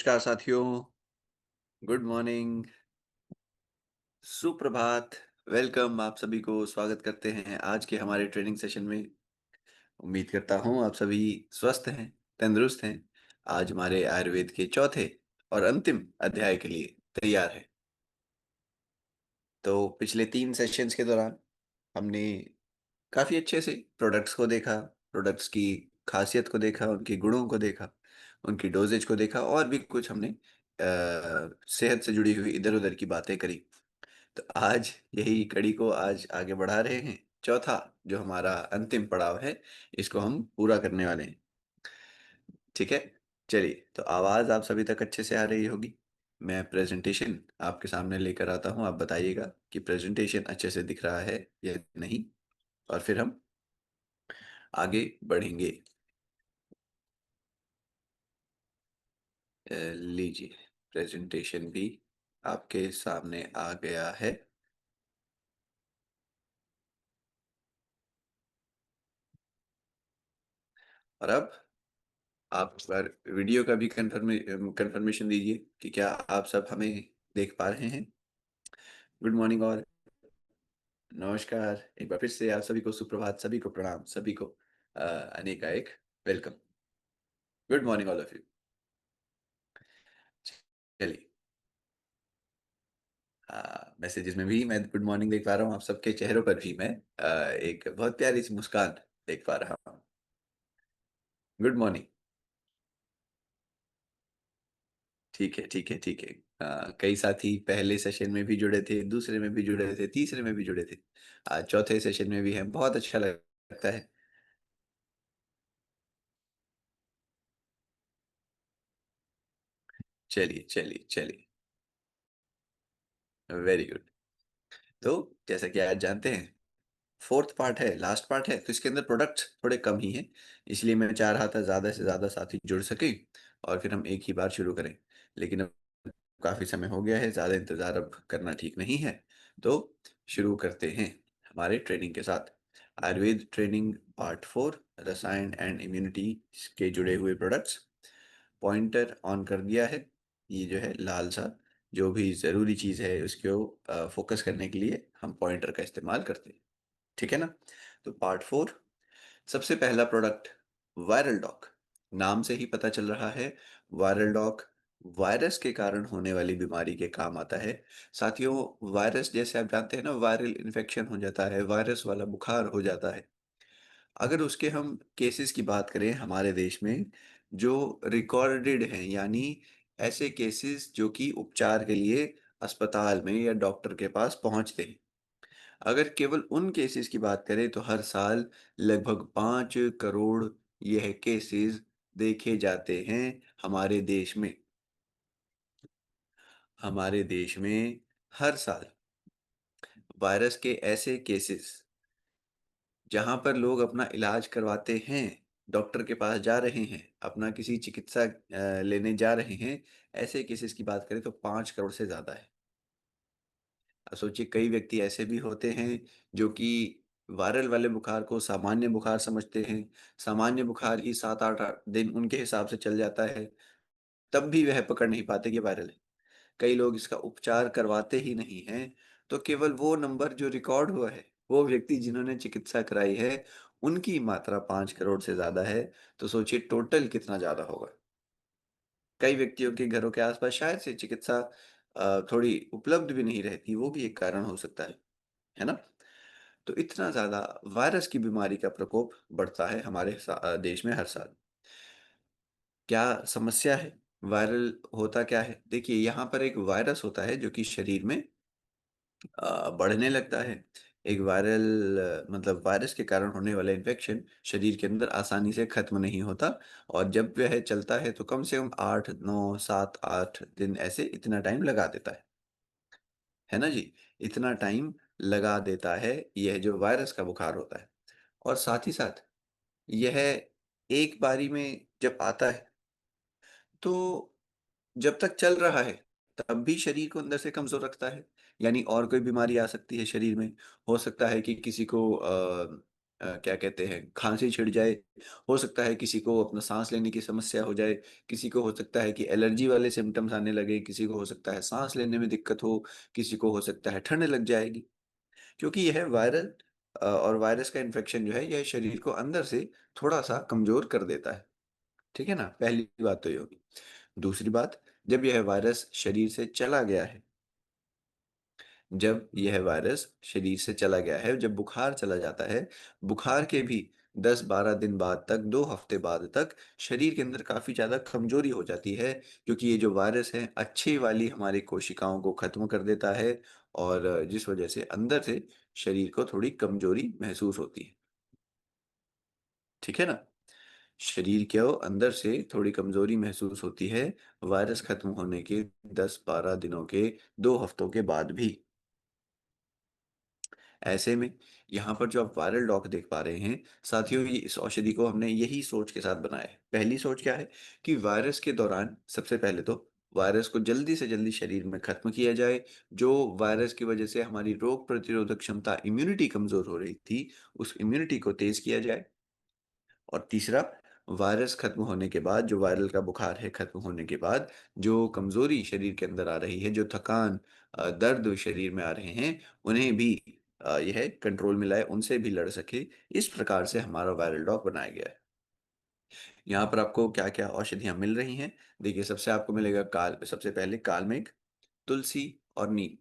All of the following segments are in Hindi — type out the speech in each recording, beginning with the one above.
नमस्कार साथियों, गुड मॉर्निंग, सुप्रभात, वेलकम आप सभी को स्वागत करते हैं आज के हमारे ट्रेनिंग सेशन में। उम्मीद करता हूँ आप सभी स्वस्थ हैं, तंदुरुस्त हैं। आज हमारे आयुर्वेद के चौथे और अंतिम अध्याय के लिए तैयार हैं। तो पिछले 3 सेशंस के दौरान हमने काफ़ी अच्छे से प्रोडक्ट्स को देखा, प्रोडक्ट्स की खासियत को देखा, उनके गुणों को देखा, उनकी डोज़ेज को देखा और भी कुछ हमने सेहत से जुड़ी हुई इधर-उधर की बातें करी। तो आज यही कड़ी को आज आगे बढ़ा रहे हैं। चौथा जो हमारा अंतिम पड़ाव है, इसको हम पूरा करने वाले हैं। ठीक है? चलिए, तो आवाज़ आप सभी तक अच्छे से आ रही होगी। मैं प्रेज़ेंटेशन आपके सामने लेकर आता हूँ, आप बताइएगा कि प्रेज़ेंटेशन अच्छे से दिख रहा है या नहीं? और फिर हम आगे बढ़ेंगे। लीजिए, प्रेज़ेंटेशन भी आपके सामने आ गया है। और अब आप इस बार वीडियो का भी कन्फर्मेशन दीजिए कि क्या आप सब हमें देख पा रहे हैं? गुड मॉर्निंग और नमस्कार। एक बार फिर से आप सभी को सुप्रभात, सभी को प्रणाम, सभी को अनेकाएक welcome. Good morning all of you. चलिए, मैसेजेस में भी मैं गुड मॉर्निंग देख पा रहा हूँ, आप सबके चेहरों पर भी मैं एक बहुत प्यारी-सी मुस्कान देख पा रहा हूँ। Good morning. ठीक है, ठीक है, ठीक है। कई साथी पहले सेशन में भी जुड़े थे, दूसरे में भी जुड़े थे, तीसरे में भी जुड़े थे। आज चौथे सेशन में भी हैं, बहुत अच्छा लगता है। चलिए, चलिए, चलिए, वेरी गुड। तो जैसा कि आज जानते हैं, 4th पार्ट है, लास्ट पार्ट है, तो इसके अंदर प्रोडक्ट्स थोड़े कम ही हैं, इसलिए मैं चाह रहा था ज़्यादा से ज़्यादा साथी जुड़ सकें और फिर हम एक ही बार शुरू करें। लेकिन अब काफ़ी समय हो गया है, ज़्यादा इंतज़ार अब करना ठीक नहीं है, तो शुरू करते हैं हमारे ट्रेनिंग के साथ। आयुर्वेद ट्रेनिंग पार्ट 4 रसायन एंड इम्यूनिटी के जुड़े हुए प्रोडक्ट्स। पॉइंटर ऑन कर दिया है। ये जो है लाल सा जो भी ज़रूरी चीज़ है उसको फ़ोकस करने के लिए हम पॉइंटर का इस्तेमाल करते हैं। ठीक है ना? तो पार्ट 4 सबसे पहला प्रोडक्ट वायरल डॉग। नाम से ही पता चल रहा है वायरल डॉग वायरस के कारण होने वाली बीमारी के काम आता है। साथियों वायरस जैसे आप जानते हैं ना वायरल इन्फेक्शन हो जाता है, वायरस वाला बुखार हो जाता है। अगर उसके हम केसेस की बात करें हमारे देश में जो रिकॉर्डेड हैं यानी ऐसे केसेस जो कि उपचार के लिए अस्पताल में या डॉक्टर के पास पहुंचते हैं। अगर केवल उन केसेस की बात करें तो हर साल लगभग 5 करोड़ यह केसेस देखे जाते हैं हमारे देश में। हमारे देश में हर साल वायरस के ऐसे केसेस जहाँ पर लोग अपना इलाज करवाते हैं, डॉक्टर के पास जा रहे हैं, अपना किसी चिकित्सा लेने जा रहे हैं, ऐसे केसेस की बात करें तो 5 करोड़ से ज़्यादा है। अब सोचिए कई व्यक्ति ऐसे भी होते हैं जो कि वायरल वाले बुखार को सामान्य बुखार समझते हैं। सामान्य बुखार ही 7-8 दिन उनके हिसाब से चल जाता है, तब भी वह पकड़ नहीं पाते कि वायरल है। कई लोग इसका उपचार करवाते ही नहीं हैं, तो केवल वो नंबर जो रिकॉर्ड हुआ है, वो व्यक्ति जिन्होंने चिकित्सा कराई है, उनकी मात्रा 5 करोड़ से ज़्यादा है, तो सोचिए टोटल कितना ज़्यादा होगा। कई व्यक्तियों के घरों के आस-पास शायद से चिकित्सा थोड़ी उपलब्ध भी नहीं रहती, वो भी एक कारण हो सकता है ना? तो इतना ज़्यादा वायरस की बीमारी का प्रकोप बढ़ता है हमारे देश में हर साल। क्या समस्या है? वायरल होता क्या है? देखिए यहाँ पर एक वायरस होता है जो कि शरीर में बढ़ने लगता है। एक मतलब वायरस के कारण होने वाला इन्फेक्शन शरीर के अंदर आसानी से खत्म नहीं होता और जब वह चलता है तो कम से कम 8, 9, 7, 8 दिन ऐसे इतना टाइम लगा देता है ना जी? इतना टाइम लगा देता है यह जो वायरस का बुखार होता है और साथ ही साथ यह एक बारी में जब आता है तो जब तक चल रहा है, तब भी शरीर को अंदर से कमज़ोर रखता है। यानी और कोई बीमारी आ सकती है शरीर में। हो सकता है कि किसी को क्या कहते हैं, खांसी छिड़ जाए, हो सकता है किसी को अपना सांस लेने की समस्या हो जाए, किसी को हो सकता है कि एलर्जी वाले सिम्टम्स आने लगे, किसी को हो सकता है सांस लेने में दिक्कत हो, किसी को हो सकता है ठंड लग जाएगी। क्योंकि यह वायरल और वायरस का इन्फेक्शन जो है यह शरीर को अंदर से थोड़ा-सा कमज़ोर कर देता है। ठीक है ना? पहली बात तो ये होगी। दूसरी बात, जब यह वायरस शरीर से चला गया है, जब यह वायरस शरीर से चला गया है, जब बुखार चला जाता है, बुखार के भी 10-12 दिन बाद तक, 2 हफ्ते बाद तक शरीर के अंदर काफ़ी ज़्यादा कमज़ोरी हो जाती है, क्योंकि ये जो वायरस है अच्छी वाली हमारी कोशिकाओं को ख़त्म कर देता है और जिस वजह से अंदर से शरीर को थोड़ी कमज़ोरी महसूस होती है। ठीक है ना? शरीर को अंदर से थोड़ी कमज़ोरी महसूस होती है, वायरस ख़त्म होने के 10-12 दिनों के, 2 हफ्तों के बाद भी। ऐसे में यहाँ पर जो आप वायरल डॉग देख पा रहे हैं, साथियों, ये इस औषधि को हमने यही सोच के साथ बनाया है। पहली सोच क्या है कि वायरस के दौरान सबसे पहले तो वायरस को जल्दी से जल्दी शरीर में खत्म किया जाए। जो वायरस की वजह से हमारी रोग प्रतिरोधक क्षमता, इम्यूनिटी कमज़ोर हो रही थी, उस इम्यूनिटी को तेज़ किया जाए। और तीसरा, वायरस खत्म होने के बाद, जो वायरल का बुखार है खत्म होने के बाद, जो कमज़ोरी शरीर के अंदर आ रही है, जो थकान, दर्द शरीर में आ रहे हैं, उन्हें भी यह कंट्रोल में लाए, उनसे भी लड़ सके। इस प्रकार से हमारा वायरल डॉग बनाया गया है। यहाँ पर आपको क्या-क्या औषधियाँ मिल रही हैं? देखिए, सबसे पहले कालमेघ, तुलसी और नीम।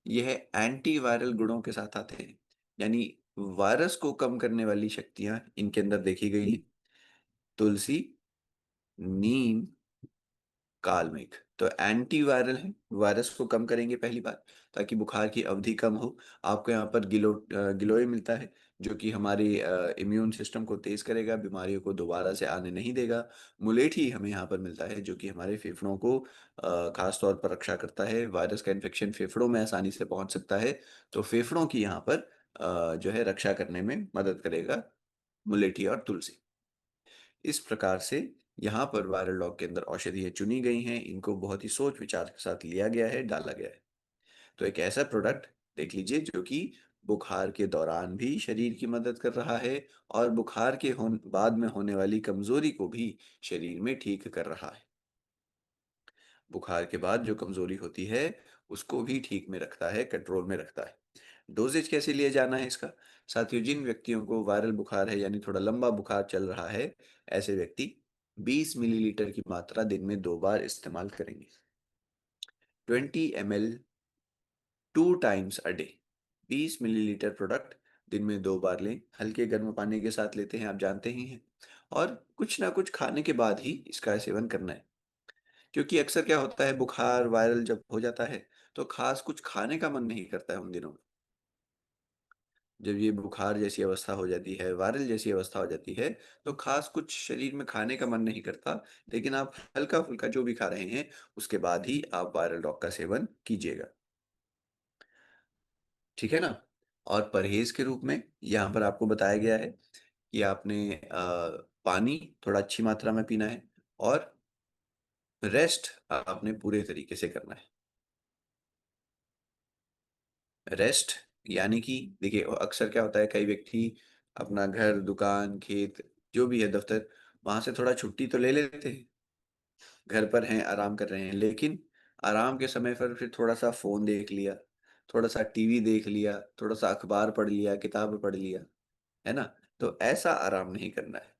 यह एंटी वायरल गुणों के साथ आते हैं। यानी वायरस को कम करने वाली शक्तियाँ इनके अंदर देखी गई हैं। तुलसी, नीम, काल मेघ तो एंटी वायरल है, वायरस को कम करेंगे पहली बात, ताकि बुखार की अवधि कम हो। आपको यहाँ पर गिलोय मिलता है, जो कि हमारी इम्यून सिस्टम को तेज करेगा, बीमारियों को दोबारा से आने नहीं देगा। मुलेठी हमें यहाँ पर मिलता है, जो कि हमारे फेफड़ों को खास तौर पर रक्षा करता है। वायरस का इन्फेक्शन फेफड़ों में आसानी से पहुंच सकता है, तो फेफड़ों की यहाँ पर जो है रक्षा करने में मदद करेगा मुलेठी और तुलसी। इस प्रकार से यहाँ पर वायरल लॉग के अंदर औषधियाँ चुनी गई हैं, इनको बहुत ही सोच-विचार के साथ लिया गया है, डाला गया है। तो एक ऐसा प्रोडक्ट देख लीजिए जो कि बुखार के दौरान भी शरीर की मदद कर रहा है और बुखार के बाद में होने वाली कमज़ोरी को भी शरीर में ठीक कर रहा है। बुखार के बाद जो कमज़ोरी होती है, उसको भी ठीक में रखता है, कंट्रोल में रखता है। डोज़ेज कैसे लिए जाना है इसका? साथियों, जिन व्यक्तियों को वायरल बुखार है यानी थोड़ा लंबा बुखार चल रहा है, ऐसे व्यक्ति 20 मिलीलीटर की मात्रा दिन में 2 बार इस्तेमाल करेंगे। 20 ml 2 times a day. 20 millilitre product दिन में 2 बार लें। हल्के गर्म पानी के साथ लेते हैं, आप जानते ही हैं। और कुछ ना कुछ खाने के बाद ही इसका सेवन करना है। क्योंकि अक्सर क्या होता है, बुखार वायरल जब हो जाता है, तो ख़ास कुछ खाने का मन नहीं करता है उन दिनों में। जब ये बुखार जैसी अवस्था हो जाती है, वायरल जैसी अवस्था हो जाती है, तो ख़ास कुछ शरीर में खाने का मन नहीं करता, लेकिन आप हल्का-फुल्का जो भी खा रहे हैं, उसके बाद ही आप वायरल डॉग का सेवन कीजिएगा। ठीक है ना? और परहेज़ के रूप में यहाँ पर आपको बताया गया है कि आपने पानी थोड़ा अच्छी मात्रा में पीना है और रेस्ट आपने पूरे तरीके से करना है। रेस्ट यानी कि देखिए, अक्सर क्या होता है, कई व्यक्ति अपना घर, दुकान, खेत जो भी है, दफ्तर, वहां से थोड़ा छुट्टी तो ले लेते हैं, घर पर हैं, आराम कर रहे हैं, लेकिन आराम के समय पर फिर थोड़ा सा फोन देख लिया, थोड़ा सा टीवी देख लिया, थोड़ा सा अखबार पढ़ लिया, किताब पढ़ लिया, है ना? तो ऐसा आराम नहीं करना है।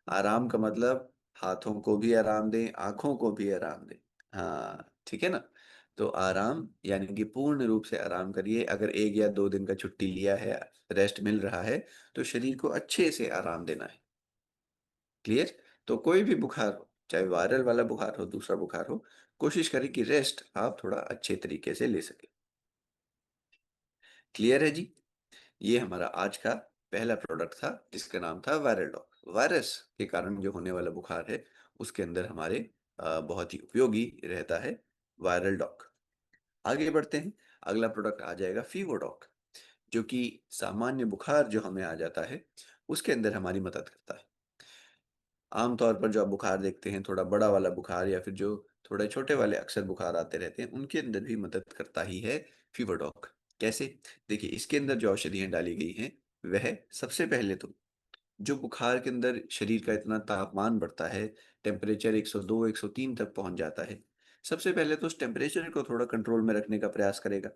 आराम का मतलब हाथों को भी आराम दें, आंखों को भी आराम दें। हाँ, ठीक है ना? तो आराम यानी कि पूर्ण रूप से आराम करिए। अगर 1 या 2 दिन का छुट्टी लिया है, रेस्ट मिल रहा है, तो शरीर को अच्छे से आराम देना है। क्लियर? तो कोई भी बुखार हो, चाहे वायरल वाला बुखार हो, दूसरा बुखार हो, कोशिश करें कि रेस्ट आप थोड़ा अच्छे तरीके से ले सकें। क्लियर है जी? ये हमारा आज का पहला प्रोडक्ट था, जिसका नाम था वायरल डॉग। वायरस के कारण जो होने वाला बुखार है, उसके अंदर हमारे बहुत ही उपयोगी रहता है वायरल डॉग। आगे बढ़ते हैं, अगला प्रोडक्ट आ जाएगा फीवर डॉग, जो कि सामान्य बुखार जो हमें आ जाता है, उसके अंदर हमारी मदद करता है। आम तौर पर जो आप बुखार देखते हैं, थोड़ा बड़ा वाला बुखार या फिर जो थोड़े छोटे वाले अक्सर बुखार आते रहते हैं, उनके अंदर भी मदद करता ही है फीवर डॉग। कैसे? देखिए, इसके अंदर जो औषधियाँ डाली गई हैं, वह सबसे पहले तो जो बुखार के अंदर शरीर का इतना तापमान बढ़ता है, टेम्परेचर 102, 103 तक पहुँच जाता है। सबसे पहले तो उस टेम्परेचर को थोड़ा कंट्रोल में रखने का प्रयास करेगा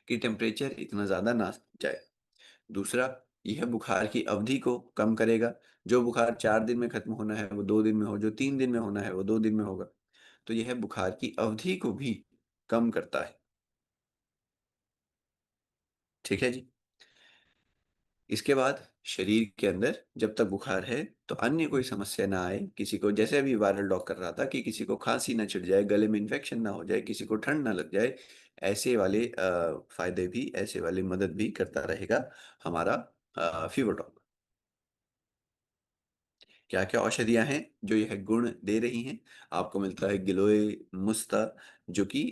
कि टेम्परेचर इतना ज़्यादा ना जाए। दूसरा, यह बुखार की अवधि को कम करेगा। जो बुखार 4 दिन में खत्म होना है, वो 2 दिन में हो, जो 3 दिन में होना है, वो 2 दिन में होगा। तो यह बुखार की अवधि को भी कम करता है। ठीक है जी? इसके बाद शरीर के अंदर जब तक बुखार है तो अन्य कोई समस्या ना आए, किसी को जैसे अभी वायरल डॉग कर रहा था कि किसी को खांसी ना छिड़ जाए, गले में इन्फेक्शन ना हो जाए, किसी को ठंड ना लग जाए, ऐसे वाले फायदे भी, ऐसे वाली मदद भी करता रहेगा हमारा फीवर डॉग। क्या क्या औषधियाँ हैं जो यह गुण दे रही हैं? आपको मिलता है गिलोय, मुस्ता जो कि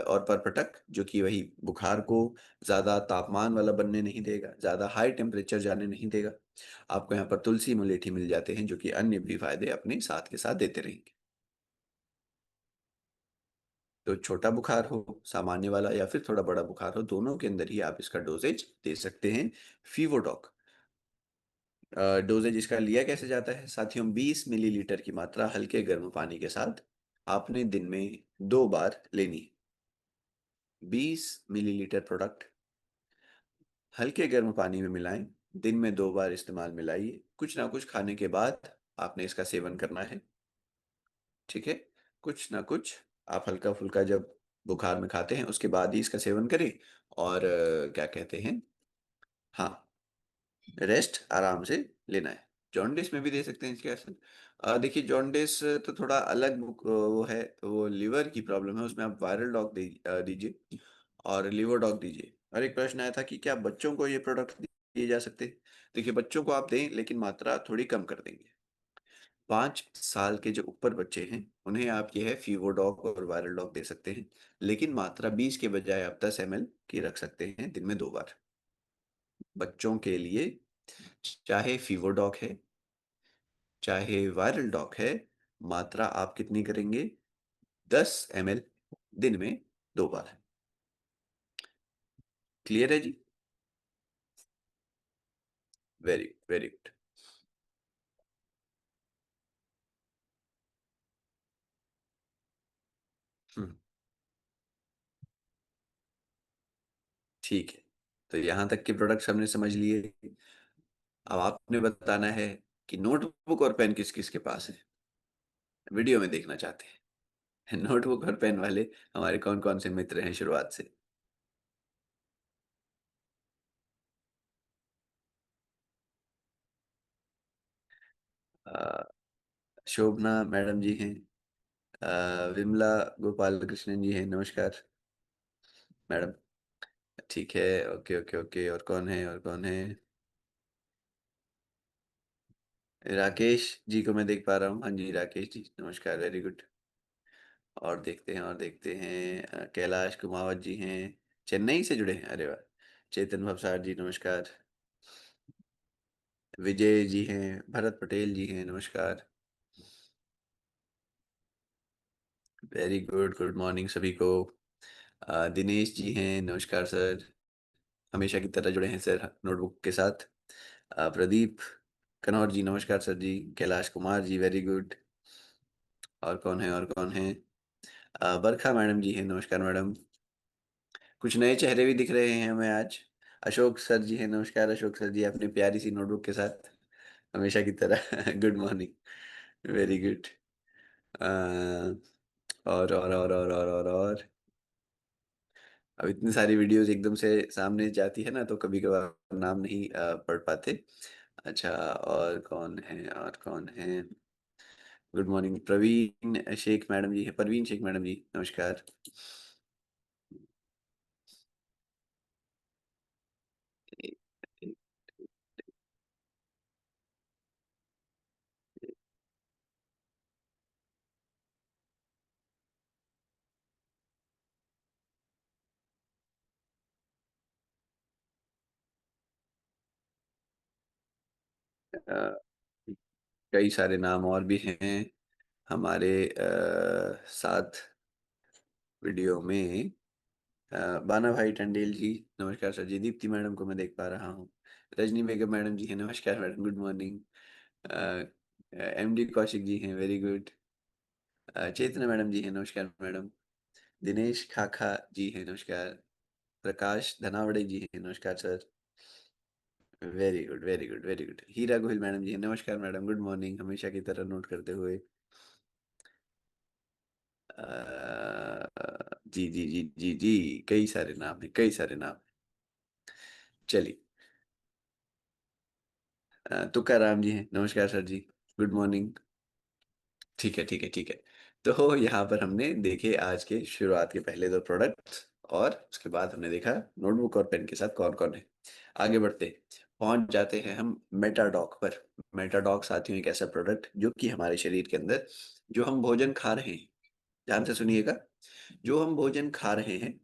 और परपटक जो कि वही बुखार को ज़्यादा तापमान वाला बनने नहीं देगा, ज़्यादा हाई टेम्परेचर जाने नहीं देगा। आपको यहाँ पर तुलसी, मुलेठी मिल जाते हैं जो कि अन्य भी फ़ायदे अपने साथ के साथ देते रहेंगे। तो छोटा बुखार हो, सामान्य वाला या फिर थोड़ा बड़ा बुखार हो, दोनों के अंदर ही आप इसका डोज़ेज दे सकते हैं फ़ीवोडॉक। डोज़ेज इसका लिया कैसे जाता है? साथियों 20 मिलीलीटर की मात्रा हल्के गर्म पानी के साथ आपने दिन में 2 बार लेनी है। 20 मिलीलीटर प्रोडक्ट हल्के गर्म पानी में मिलाएँ, दिन में 2 बार इस्तेमाल में लाइए। कुछ ना कुछ खाने के बाद आपने इसका सेवन करना है, ठीक है? कुछ ना कुछ आप हल्का-फुल्का जब बुखार में खाते हैं, उसके बाद ही इसका सेवन करें और क्या कहते हैं हाँ, रेस्ट आराम से लेना है। जॉन्डिस में भी दे सकते हैं इसके असर। देखिए जॉन्डिस तो थोड़ा अलग वो है, वो लिवर की प्रॉब्लम है, उसमें आप वायरल डॉग दीजिए और लिवर डॉग दीजिए। और एक प्रश्न आया था कि क्या बच्चों को ये प्रोडक्ट दिए जा सकते हैं? देखिए बच्चों को आप दें लेकिन मात्रा थोड़ी कम कर देंगे। 5 साल के जो ऊपर बच्चे हैं, उन्हें आप ये है फीवोडॉग और वायरल डॉग दे सकते हैं, लेकिन मात्रा 20 के बजाय आप 10 एमएल की रख सकते हैं दिन में 2 बार। बच्चों के लिए चाहे फीवोडॉग है, चाहे वायरल डॉग है, मात्रा आप कितनी करेंगे? 10 एमएल दिन में 2 बार। क्लियर है जी? Very good. हुँ, ठीक है। तो यहाँ तक के प्रोडक्ट्स हमने समझ लिए। अब आपने बताना है कि नोटबुक और पेन किस-किस के पास है? वीडियो में देखना चाहते हैं। नोटबुक और पेन वाले हमारे कौन-कौन से मित्र हैं शुरुआत से? अ, शोभना मैडम जी हैं। विमला गोपालकृष्णन जी हैं, नमस्कार मैडम। ठीक है, ओके और कौन है और कौन है? राकेश जी को मैं देख पा रहा हूँ। हाँ जी, राकेश जी, नमस्कार, वेरी गुड। और देखते हैं कैलाश कुमावत जी हैं, चेन्नई से जुड़े हैं, अरे वाह! चेतन भवसार जी, नमस्कार। विजय जी हैं, भरत पटेल जी हैं, नमस्कार। वेरी गुड, गुड मॉर्निंग सभी को। दिनेश जी हैं, नमस्कार सर। हमेशा की तरह जुड़े हैं सर नोटबुक के साथ। प्रदीप कनौर जी, नमस्कार सर जी। Kailash Kumar ji, very good. और कौन है? बरखा मैडम जी हैं, नमस्कार मैडम। कुछ नए चेहरे भी दिख रहे हैं हमें आज। अशोक सर जी हैं, नमस्कार अशोक सर जी अपनी प्यारी सी नोटबुक के साथ, हमेशा की तरह। Good morning, very good. अ, और अब इतनी सारी वीडियोस एकदम से सामने जाती है ना तो कभी-कभार नाम नहीं पढ़ पाते। अच्छा और कौन है? Good morning Praveen Shaikh madam ji हैं, परवीन शेख मैडम जी, नमस्कार। अ, कई सारे नाम और भी हैं हमारे साथ वीडियो में। बाना भाई टंडेल जी, नमस्कार सर जी। दीप्ति मैडम को मैं देख पा रहा हूँ। रजनी बेगम मैडम जी हैं, नमस्कार madam, good morning. MD Kaushik ji हैं, very good. Chetna madam ji हैं, नमस्कार मैडम। दिनेश खाखा जी हैं, नमस्कार। प्रकाश धनावड़े जी हैं, नमस्कार sir. Very good, very good, very good. Heera Gohil madam ji हैं, नमस्कार मैडम, गुड मॉर्निंग, हमेशा की तरह नोट करते हुए। जी जी जी जी जी, कई सारे नाम हैं, कई सारे नाम। चलिए। तुकाराम जी हैं, नमस्कार सर जी, गुड मॉर्निंग। ठीक है, ठीक है, ठीक है। तो यहाँ पर हमने देखे आज के शुरुआत के पहले दो प्रोडक्ट्स, और उसके बाद हमने देखा नोटबुक और पेन के साथ कौन कौन है। आगे बढ़ते पहुंच जाते हैं हम मेटाडॉक पर। मेटाडॉक साथियों एक ऐसा प्रोडक्ट जो कि हमारे शरीर के अंदर जो हम भोजन खा रहे हैं, ध्यान से सुनिएगा, जो हम भोजन खा रहे हैं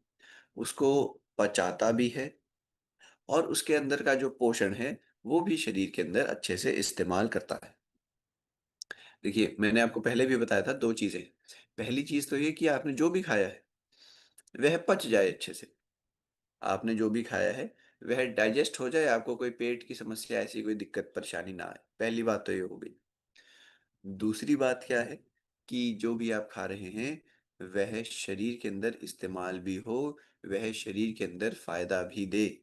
उसको पचाता भी है, और उसके अंदर का जो पोषण है वो भी शरीर के अंदर अच्छे से इस्तेमाल करता है। देखिए, मैंने आपको पहले भी बताया था 2 चीज़ें। पहली चीज़ तो ये कि आपने जो भी खाया है, वह पच जाए अच्छे से। आपने जो भी खाया है, वह डाइजेस्ट हो जाए, आपको कोई पेट की समस्या, ऐसी कोई दिक्कत परेशानी ना आए। पहली बात तो ये हो गई। दूसरी बात क्या है कि जो भी आप खा रहे हैं, वह शरीर के अंदर इस्तेमाल भी हो, वह शरीर के अंदर फ़ायदा भी दे।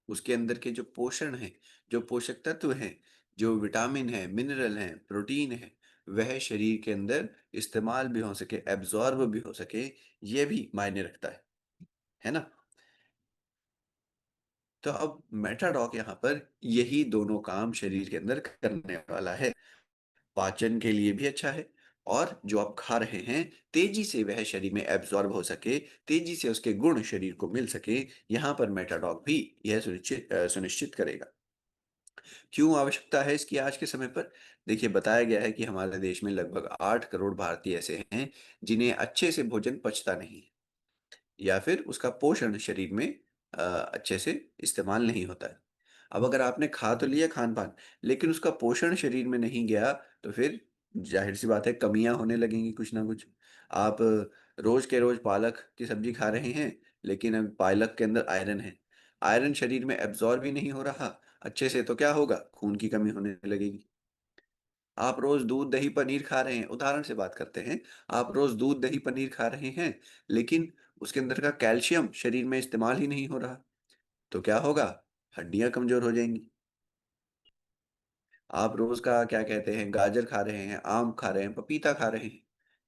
उसके अंदर के जो पोषण हैं, जो पोषक तत्व हैं, जो विटामिन हैं, मिनरल हैं, प्रोटीन है, वह शरीर के अंदर इस्तेमाल भी हो सके, एब्ज़ॉर्ब भी हो सके, ये भी मायने रखता है ना? तो अब मेटाडॉक यहाँ पर यही दोनों काम शरीर के अंदर करने वाला है। पाचन के लिए भी अच्छा है, और जो आप खा रहे हैं, तेज़ी से वह शरीर में एब्ज़ॉर्ब हो सके, तेज़ी से उसके गुण शरीर को मिल सके, यहाँ पर मेटाडॉक भी यह सुनिश्चित करेगा। क्यों आवश्यकता है इसकी आज के समय पर? देखिए, बताया गया है कि हमारे देश में लगभग 8 करोड़ भारतीय ऐसे हैं, जिन्हें अच्छे से भोजन पचता नहीं है, या फिर उसका पोषण शरीर में अच्छे से इस्तेमाल नहीं होता है। अब अगर आपने खा तो लिया खान-पान, लेकिन उसका पोषण शरीर में नहीं गया, तो फिर ज़ाहिर-सी बात है कमियाँ होने लगेंगी कुछ ना कुछ। आप रोज़ के रोज़ पालक की सब्ज़ी खा रहे हैं, लेकिन अब पालक के अंदर आयरन है। आयरन शरीर में एब्ज़ॉर्ब ही नहीं हो रहा अच्छे से, तो क्या होगा? खून की कमी होने लगेगी। आप रोज़ दूध, दही, पनीर खा रहे हैं, उदाहरण से बात करते हैं, आप रोज़ दूध, दही, पनीर खा रहे हैं, लेकिन उसके अंदर का कैल्शियम शरीर में इस्तेमाल ही नहीं हो रहा, तो क्या होगा? हड्डियाँ कमज़ोर हो जाएँगी। आप रोज़ का क्या कहते हैं, गाजर खा रहे हैं, आम खा रहे हैं, पपीता खा रहे हैं,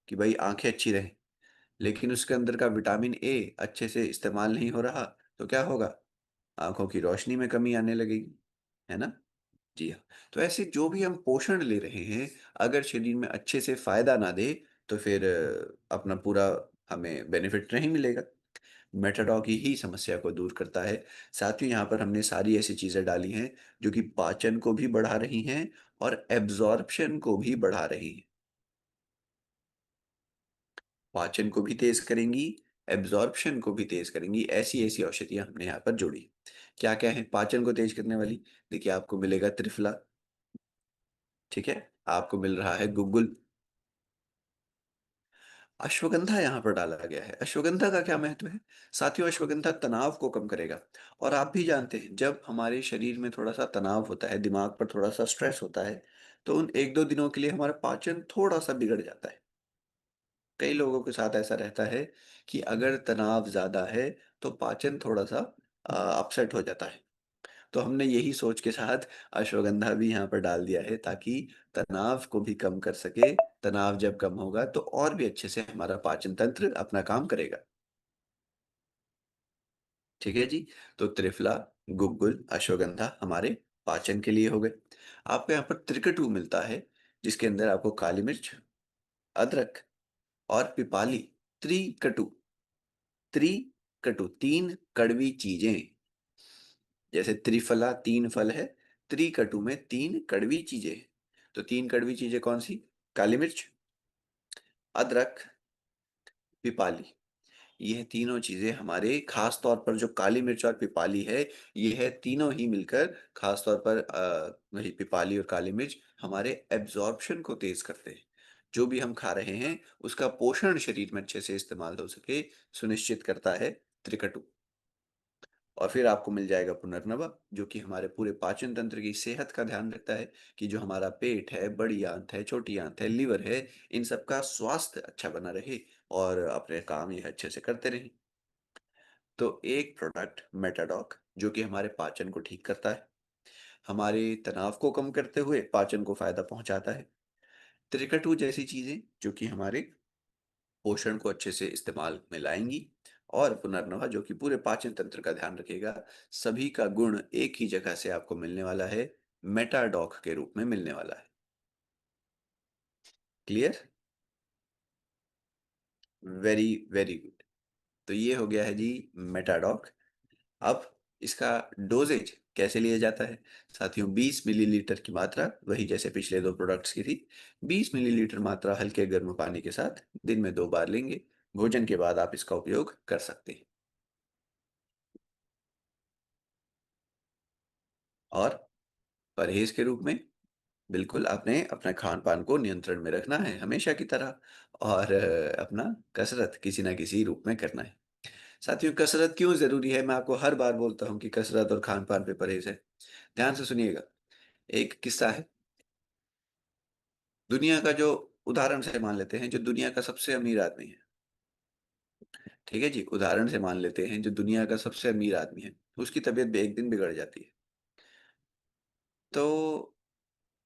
कि भई आँखें अच्छी रहें, लेकिन उसके अंदर का विटामिन ए अच्छे से इस्तेमाल नहीं हो रहा, तो क्या होगा? आँखों की रोशनी में कमी आने लगेगी, है ना? जी हाँ। तो ऐसे जो भी हम पोषण ले रहे हैं, अगर शरीर में अच्छे से फ़ायदा ना दे, तो फिर अपना पूरा हमें बेनिफिट नहीं मिलेगा। मेटाडॉक यही समस्या को दूर करता है। साथ ही यहाँ पर हमने सारी ऐसी चीज़ें डाली हैं, जो कि पाचन को भी बढ़ा रही हैं और एब्ज़ॉर्प्शन को भी बढ़ा रही हैं। पाचन को भी तेज़ करेंगी, एब्ज़ॉर्प्शन को भी तेज़ करेंगी, ऐसी-ऐसी औषधियाँ हमने यहाँ पर जोड़ी। क्या-क्या हैं पाचन को तेज़ करने वाली? देखिए, आपको मिलेगा त्रिफला, ठीक है? आपको मिल रहा है गुग्गुल। अश्वगंधा यहाँ पर डाला गया है। अश्वगंधा का क्या महत्व है? साथियों, अश्वगंधा तनाव को कम करेगा, और आप भी जानते हैं जब हमारे शरीर में थोड़ा-सा तनाव होता है, दिमाग पर थोड़ा-सा स्ट्रेस होता है, तो उन 1-2 दिनों के लिए हमारा पाचन थोड़ा-सा बिगड़ जाता है। कई लोगों के साथ ऐसा रहता है कि अगर तनाव ज़्यादा है, तो पाचन थोड़ा-सा अपसेट हो जाता है। तो हमने यही सोच के साथ अश्वगंधा भी यहाँ पर डाल दिया है, ताकि तनाव को भी कम कर सके। तनाव जब कम होगा तो और भी अच्छे से हमारा पाचन तंत्र अपना काम करेगा। ठीक है जी? तो त्रिफला, गुग्गुल, अश्वगंधा हमारे पाचन के लिए हो गए। आपको यहाँ पर त्रिकटु मिलता है, जिसके अंदर आपको काली मिर्च, अदरक और पिपाली, त्रिकटु, त्रिकटु 3 कड़वी चीज़ें। जैसे त्रिफला 3 फल है, त्रिकटु में 3 कड़वी चीज़ें हैं। तो 3 कड़वी चीज़ें कौन-सी? काली मिर्च, अदरक, पिपाली। यह तीनों चीज़ें हमारे ख़ास तौर पर जो काली मिर्च और पिपाली है, ये है तीनों ही मिलकर ख़ास तौर पर वही पिपाली और काली मिर्च हमारे एब्ज़ॉर्प्शन को तेज़ करते हैं। जो भी हम खा रहे हैं, उसका पोषण शरीर में अच्छे से इस्तेमाल हो सके, सुनिश्चित करता है त्रिकटु। और फिर आपको मिल जाएगा पुनर्नवा, जो कि हमारे पूरे पाचन तंत्र की सेहत का ध्यान रखता है कि जो हमारा पेट है, बड़ी आंत है, छोटी आंत है, लीवर है, इन सब का स्वास्थ्य अच्छा बना रहे और अपने काम ये अच्छे से करते रहें। तो एक प्रोडक्ट मेटाडॉक, जो कि हमारे पाचन को ठीक करता है, हमारे तनाव को कम करते हुए पाचन को फायदा पहुंचाता है। त्रिकटु जैसी चीजें जो कि हमारे पोषण को अच्छे से इस्तेमाल में लाएंगी, और पुनर्नवा जो कि पूरे पाचन तंत्र का ध्यान रखेगा। सभी का गुण एक ही जगह से आपको मिलने वाला है, मेटाडॉक के रूप में मिलने वाला है। क्लियर? Very very good. तो ये हो गया है जी मेटाडॉक। अब इसका डोजेज कैसे लिया जाता है? साथियों, 20 मिलीलीटर की मात्रा, वही जैसे पिछले दो प्रोडक्ट्स की थी। 20 मिलीलीटर मात्रा हल्के गर्म पानी के साथ दिन में 2 बार लेंगे। भोजन के बाद आप इसका उपयोग कर सकते हैं। और परहेज के रूप में बिल्कुल आपने अपना खान-पान को नियंत्रण में रखना है हमेशा की तरह, और अपना कसरत किसी न किसी रूप में करना है। साथियों, कसरत क्यों ज़रूरी है? मैं आपको हर बार बोलता हूँ कि कसरत और खान-पान पे परहेज़ है। ध्यान से सुनिएगा। एक किस्सा है, दुनिया का जो उदाहरण से मान लेते हैं, जो दुनिया का सबसे अमीर आदमी है, ठीक है जी? उदाहरण से मान लेते हैं, जो दुनिया का सबसे अमीर आदमी है, उसकी तबीयत भी एक दिन बिगड़ जाती है। तो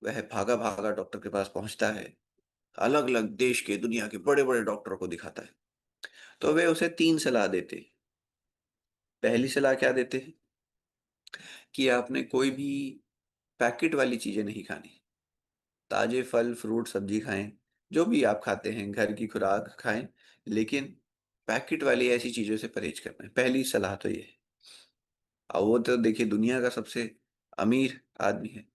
वह भागा-भागा डॉक्टर के पास पहुँचता है, अलग-अलग देश के, दुनिया के बड़े-बड़े डॉक्टरों को दिखाता है। तो वे उसे 3 सलाह देते हैं। पहली सलाह क्या देते हैं कि आपने कोई भी पैकेट वाली चीज़ें नहीं खानी। ताज़े फल, फ्रूट, सब्ज़ी खाएँ, जो भी आप खाते हैं, घर की खुराक खाएँ, लेकिन पैकेट वाली ऐसी चीज़ों से परहेज़ करना है। पहली सलाह तो ये है। अब वो तो देखिए दुनिया का सबसे अमीर आदमी है।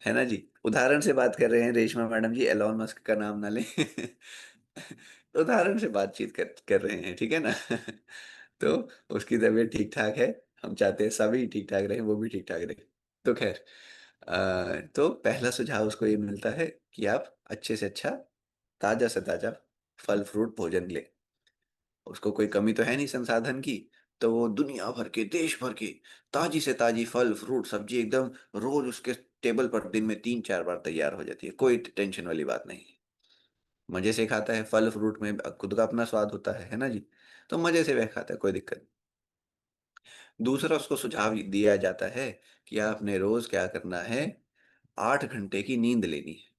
है ना जी? उदाहरण से बात कर रहे हैं रेशमा मैडम जी, एलोन मस्क का नाम ना लें। उदाहरण से बातचीत कर कर रहे हैं, ठीक है ना? तो उसकी तबीयत ठीक-ठाक है, हम चाहते हैं सभी ठीक-ठाक रहें, वो भी ठीक-ठाक रहे। तो ख़ैर, तो पहला सुझाव उसको ये मिलता है कि आप अच्छे से अच्छा, ताज़ा से ताज़ा फल, फ्रूट भोजन लें। उसको कोई कमी तो है नहीं संसाधन की, तो वो दुनिया भर के, देश भर के ताज़ी से ताज़ी फल, फ्रूट, सब्ज़ी एकदम रोज़ उसके टेबल पर दिन में 3-4 बार तैयार हो जाती है। कोई टेंशन वाली बात नहीं है। मज़े से खाता है, फल, फ्रूट में खुद का अपना स्वाद होता है ना जी? तो मज़े से वह खाता है, कोई दिक्कत नहीं। दूसरा उसको सुझाव ये दिया जाता है कि आपने रोज़ क्या करना है, 8 घंटे की नींद लेनी है।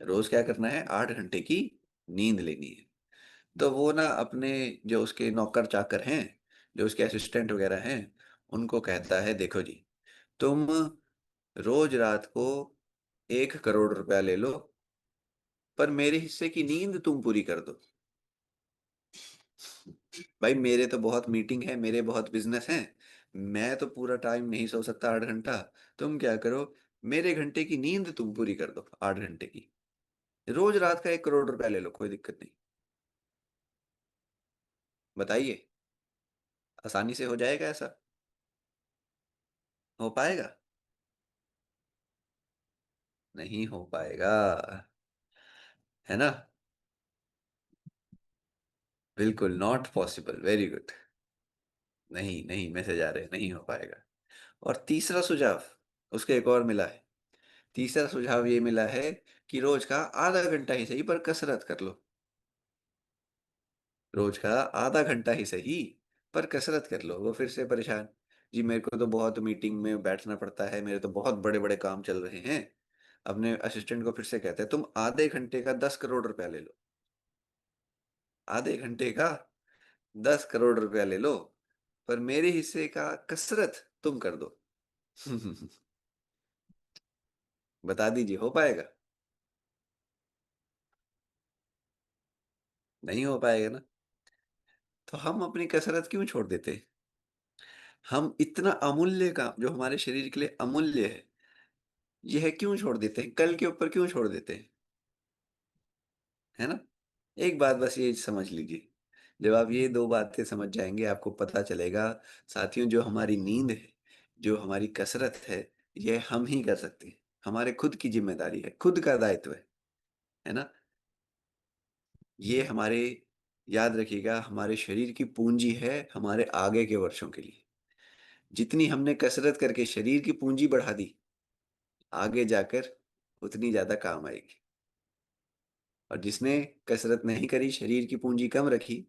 रोज़ क्या करना है? 8 घंटे की नींद लेनी है। तो वो ना अपने जो उसके नौकर-चाकर हैं, जो उसके असिस्टेंट वग़ैरह हैं, उनको कहता है, देखो जी, तुम रोज़ रात को 1 करोड़ रुपया ले लो, पर मेरे हिस्से की नींद तुम पूरी कर दो। भाई, मेरे तो बहुत मीटिंग है, मेरे बहुत बिज़नेस हैं, मैं तो पूरा टाइम नहीं सो सकता 8 घंटा। तुम क्या करो, मेरे घंटे की नींद तुम पूरी कर दो, 8 घंटे की। रोज़ रात का 1 करोड़ रुपया ले लो, कोई दिक्कत नहीं। बताइए, आसानी से हो जाएगा ऐसा? हो पाएगा? नहीं हो पाएगा, है ना? बिल्कुल नॉट पॉसिबल, वेरी गुड। नहीं, नहीं, मैसेज आ रहे हैं, नहीं हो पाएगा। और तीसरा सुझाव, उसके एक और मिला है। तीसरा सुझाव ये मिला है कि रोज़ का आधा घंटा ही सही पर कसरत कर लो। रोज़ का आधा घंटा ही सही, पर कसरत कर लो। वो फिर से परेशान, जी मेरे को तो बहुत मीटिंग में बैठना पड़ता है, मेरे तो बहुत बड़े-बड़े काम चल रहे हैं। अपने असिस्टेंट को फिर से कहते हैं, तुम आधे घंटे का 10 करोड़ रुपया ले लो। आधे घंटे का 10 करोड़ रुपया ले लो, पर मेरे हिस्से का कसरत तुम कर दो। बता दीजिए, हो पाएगा? नहीं हो पाएगा ना। तो हम अपनी कसरत क्यों छोड़ देते हैं? हम इतना अमूल्य काम जो हमारे शरीर के लिए अमूल्य है, यह क्यों छोड़ देते हैं? कल के ऊपर क्यों छोड़ देते हैं? है ना? एक बात बस ये समझ लीजिए, जब आप ये 2 बातें समझ जाएँगे, आपको पता चलेगा, साथियों, जो हमारी नींद है, जो हमारी कसरत है, ये हम ही कर सकते हैं। हमारे खुद की ज़िम्मेदारी है, खुद का दायित्व है ना? ये हमारे याद रखिएगा, हमारे शरीर की पूंजी है हमारे आगे के वर्षों के लिए। जितनी हमने कसरत करके शरीर की पूंजी बढ़ा दी, आगे जाकर उतनी ज़्यादा काम आएगी। और जिसने कसरत नहीं करी, शरीर की पूंजी कम रखी,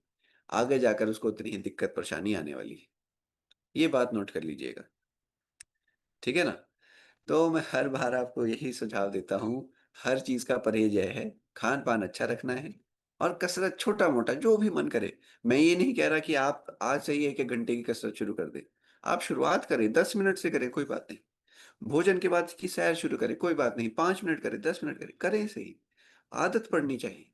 आगे जाकर उसको उतनी ही दिक्कत परेशानी आने वाली है। ये बात नोट कर लीजिएगा, ठीक है ना? तो मैं हर बार आपको यही सुझाव देता हूँ, हर चीज़ का परहेज़ यह है, खान-पान अच्छा रखना है और कसरत छोटा-मोटा जो भी मन करे। मैं ये नहीं कह रहा कि आप आज से ही 1-1 घंटे की कसरत शुरू कर दें। आप शुरुआत करें, 10 मिनट से करें, कोई बात नहीं। भोजन के बाद की सैर शुरू करें, कोई बात नहीं, 5 मिनट करें, 10 मिनट करें, करें सही। आदत पड़नी चाहिए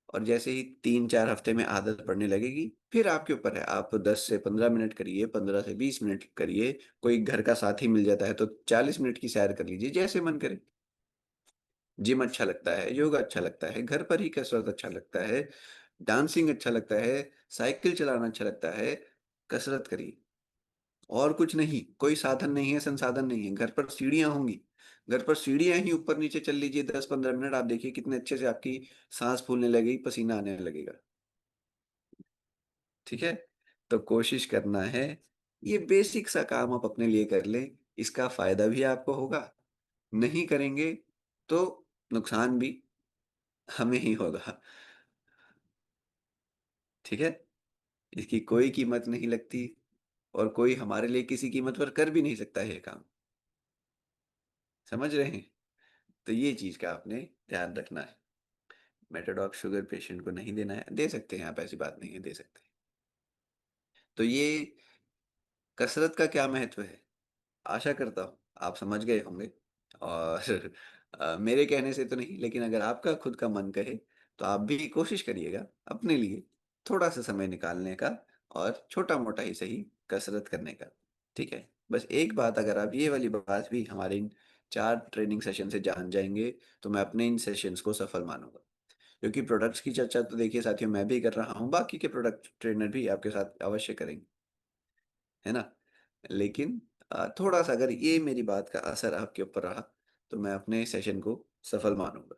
और जैसे ही 3-4 हफ्ते में आदत पड़ने लगेगी, फिर आपके ऊपर है, आप 10 से 15 मिनट करिए, 15 से 20 मिनट करिए, कोई घर का साथी मिल जाता है तो 40 मिनट की सैर कर लीजिए, जैसे मन करे। जिम अच्छा लगता है, योगा अच्छा लगता है, घर पर ही कसरत अच्छा लगता है, डांसिंग अच्छा लगता है, साइकिल चलाना अच्छा लगता है, कसरत करिए। और कुछ नहीं, कोई साधन नहीं है, संसाधन नहीं है, घर पर सीढ़ियाँ होंगी, घर पर सीढ़ियाँ ही ऊपर-नीचे चल लीजिए 10-15 मिनट, आप देखिए कितने अच्छे से आपकी साँस फूलने लगेगी, पसीना आने लगेगा, ठीक है? तो कोशिश करना है, ये बेसिक सा काम आप अपने लिए कर लें, इसका फ़ायदा भी आपको होगा, नहीं करेंगे तो नुकसान भी हमें ही होगा, ठीक है? इसकी कोई कीमत नहीं लगती और कोई हमारे लिए किसी कीमत पर कर भी नहीं सकता है ये काम, समझ रहे हैं? तो ये चीज़ का आपने ध्यान रखना है। मेटाडॉक शुगर पेशेंट को नहीं देना है, दे सकते हैं आप, ऐसी बात नहीं है, दे सकते हैं। तो ये कसरत का क्या महत्व है? आशा करता हूँ आप समझ गए होंगे और मेरे कहने से तो नहीं, लेकिन अगर आपका खुद का मन कहे तो आप भी कोशिश करिएगा अपने लिए थोड़ा-सा समय निकालने का और छोटा-मोटा ही सही कसरत करने का, ठीक है? बस एक बात, अगर आप ये वाली बात भी हमारे इन 4 ट्रेनिंग सेशन से जान जाएँगे, तो मैं अपने इन सेशंस को सफल मानूँगा। क्योंकि प्रोडक्ट्स की चर्चा तो देखिए साथियों मैं भी कर रहा हूँ, बाकी के प्रोडक्ट ट्रेनर भी आपके साथ अवश्य करेंगे, है ना? लेकिन थोड़ा-सा अगर ये मेरी बात का असर आपके ऊपर रहा, तो मैं अपने सेशन को सफल मानूँगा।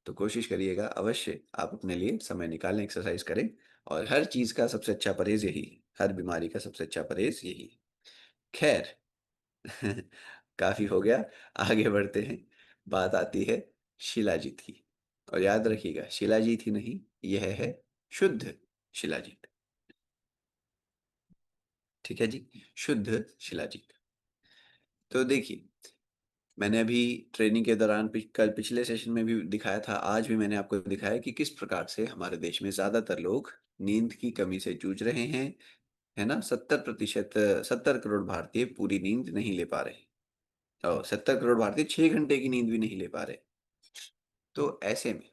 तो कोशिश करिएगा अवश्य आप अपने लिए समय निकालें, एक्सरसाइज़ करें और हर चीज़ का सबसे अच्छा परहेज़ यही है, हर बीमारी का सबसे अच्छा परहेज़ यही है। खैर काफ़ी हो गया, आगे बढ़ते हैं। बात आती है शिलाजीत की और याद रखिएगा शिलाजीत ही नहीं, यह है शुद्ध शिलाजीत। ठीक है जी? शुद्ध शिलाजीत। तो देखिए, मैंने अभी ट्रेनिंग के दौरान कल पिछले सेशन में भी दिखाया था, आज भी मैंने आपको दिखाया कि किस प्रकार से हमारे देश में ज़्यादातर लोग नींद की कमी से जूझ रहे हैं, है ना? 70% 70 करोड़ भारतीय पूरी नींद नहीं ले पा रहे और 70 करोड़ भारतीय 6 घंटे की नींद भी नहीं ले पा रहे। तो ऐसे में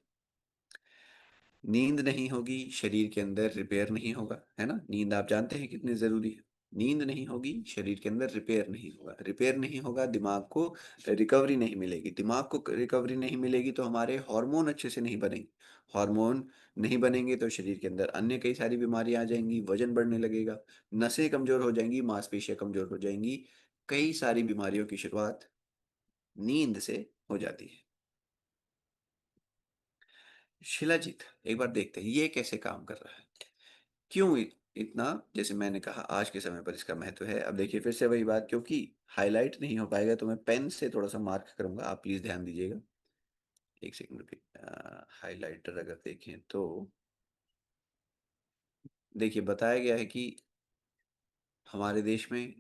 नींद नहीं होगी, शरीर के अंदर रिपेयर नहीं होगा, है ना? नींद आप जानते हैं कितनी ज़रूरी है। नींद नहीं होगी, शरीर के अंदर रिपेयर नहीं होगा। रिपेयर नहीं होगा, दिमाग को रिकवरी नहीं मिलेगी। दिमाग को रिकवरी नहीं मिलेगी तो हमारे हार्मोन अच्छे से नहीं बनेंगे। हार्मोन नहीं बनेंगे तो शरीर के अंदर अन्य कई सारी बीमारियाँ आ जाएँगी, वज़न बढ़ने लगेगा, नसें कमज़ोर हो जाएँगी, मांसपेशियाँ कमज़ोर हो जाएँगी। कई सारी बीमारियों की शुरुआत नींद से हो जाती है। शिलाजीत, एक बार देखते हैं ये कैसे काम कर रहा है। क्यों इतना, जैसे मैंने कहा आज के समय पर इसका महत्व है। अब देखिए फिर से वही बात, क्योंकि हाइलाइट नहीं हो पाएगा तो मैं पेन से थोड़ा-सा मार्क करूँगा, आप प्लीज़ ध्यान दीजिएगा। 1 सेकंड रुकिए। हाइलाइटर अगर देखें तो देखिए बताया गया है कि हमारे देश में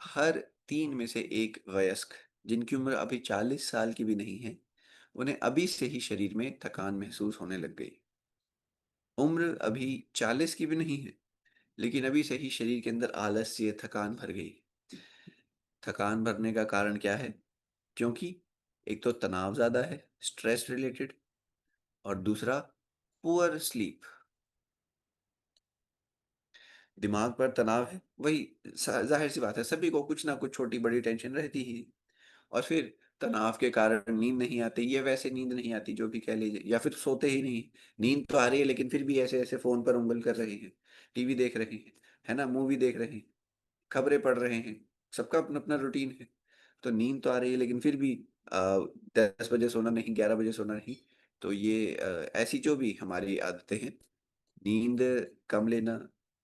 हर 3 में से 1 वयस्क जिनकी उम्र अभी 40 साल की भी नहीं है, उन्हें अभी से ही शरीर में थकान महसूस होने लग गई। उम्र अभी 40 की भी नहीं है, लेकिन अभी से ही शरीर के अंदर आलस्य, थकान भर गई। थकान भरने का कारण क्या है? क्योंकि एक तो तनाव ज़्यादा है, स्ट्रेस रिलेटेड, और दूसरा पुअर स्लीप। दिमाग पर तनाव है, वही ज़ाहिर-सी बात है, सभी को कुछ ना कुछ छोटी-बड़ी टेंशन रहती ही है। और फिर तनाव के कारण नींद नहीं आती, या वैसे नींद नहीं आती जो भी कह लीजिए, या फिर सोते ही नहीं। नींद तो आ रही है लेकिन फिर भी ऐसे-ऐसे फ़ोन पर उंगल कर रहे हैं, टीवी देख रहे हैं, है ना? मूवी देख रहे हैं, खबरें पढ़ रहे हैं, सबका अपना-अपना रूटीन है। तो नींद तो आ रही है लेकिन फिर भी अ, 10 बजे सोना नहीं, 11 बजे सोना नहीं, तो ये ऐसी जो भी हमारी आदतें हैं, नींद कम लेना,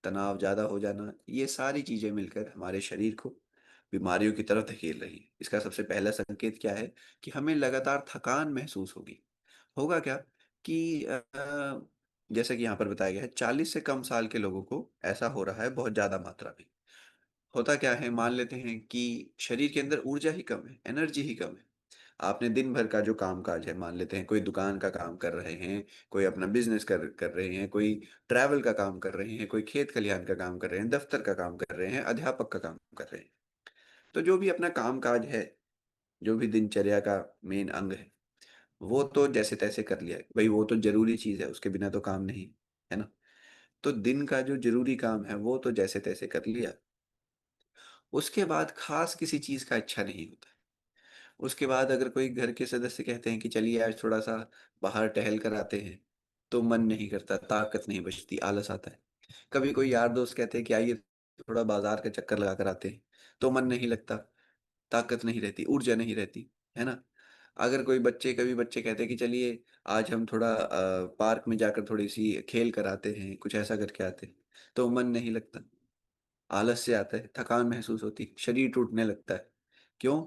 तनाव ज़्यादा हो जाना, ये सारी चीज़ें मिलकर हमारे शरीर को बीमारियों की तरफ धकेल रही है। इसका सबसे पहला संकेत क्या है कि हमें लगातार थकान महसूस होगी। होगा क्या कि जैसा कि यहाँ पर बताया गया है, 40 से कम साल के लोगों को ऐसा हो रहा है बहुत ज़्यादा मात्रा में। होता क्या है, मान लेते हैं कि शरीर के अंदर ऊर्जा ही कम है, एनर्जी ही कम है। आपने दिन भर का जो काम-काज है, मान लेते हैं कोई दुकान का काम कर रहे हैं, कोई अपना बिज़नेस कर कर रहे हैं, कोई ट्रैवल का काम कर रहे हैं, कोई खेत-खलिहान का काम कर रहे हैं, दफ्तर का काम कर रहे हैं, अध्यापक का काम कर रहे हैं। तो जो भी अपना काम-काज है, जो भी दिनचर्या का मेन अंग है, वो तो जैसे-तैसे कर लिया। भई वो तो ज़रूरी चीज़ है, उसके बिना तो काम नहीं, है ना? तो दिन का जो ज़रूरी काम है, वो तो जैसे-तैसे कर लिया। उसके बाद ख़ास किसी चीज़ का इच्छा नहीं होता है। उसके बाद अगर कोई घर के सदस्य कहते हैं कि चलिए आज थोड़ा-सा बाहर टहल कर आते हैं, तो मन नहीं करता, ताकत नहीं बचती, आलस आता है। कभी कोई यार दोस्त कहते हैं कि आइए थोड़ा बाज़ार का चक्कर लगा कर आते हैं, तो मन नहीं लगता, ताकत नहीं रहती, ऊर्जा नहीं रहती, है ना? अगर कोई बच्चे कभी बच्चे कहते हैं कि चलिए आज हम थोड़ा पार्क में जाकर थोड़ी-सी खेल कर आते हैं, कुछ ऐसा करके आते हैं, तो मन नहीं लगता। आलस्य आता है, थकान महसूस होती है, शरीर टूटने लगता है। क्यों?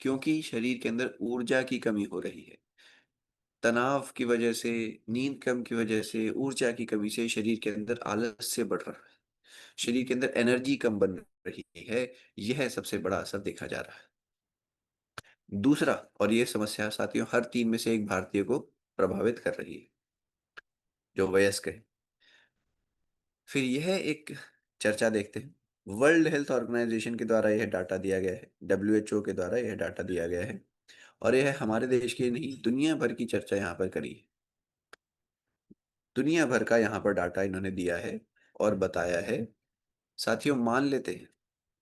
क्योंकि शरीर के अंदर ऊर्जा की कमी हो रही है। तनाव की वजह से, नींद कम की वजह से, ऊर्जा की कमी से शरीर के अंदर आलस्य बढ़ रहा है। शरीर के अंदर एनर्जी कम बन रही है, यह सबसे बड़ा असर देखा जा रहा है। दूसरा, और ये समस्या साथियों हर 3 में से 1 भारतीय को प्रभावित कर रही है, जो वयस्क है। फिर यह एक चर्चा देखते हैं। वर्ल्ड हेल्थ ऑर्गेनाइजेशन के द्वारा यह डाटा दिया गया है, डब्ल्यूएचओ के द्वारा यह डाटा दिया गया है और यह हमारे देश की नहीं, दुनिया भर की चर्चा यहाँ पर करी है। दुनिया भर का यहाँ पर डाटा इन्होंने दिया है और बताया है। साथियों मान लेते हैं,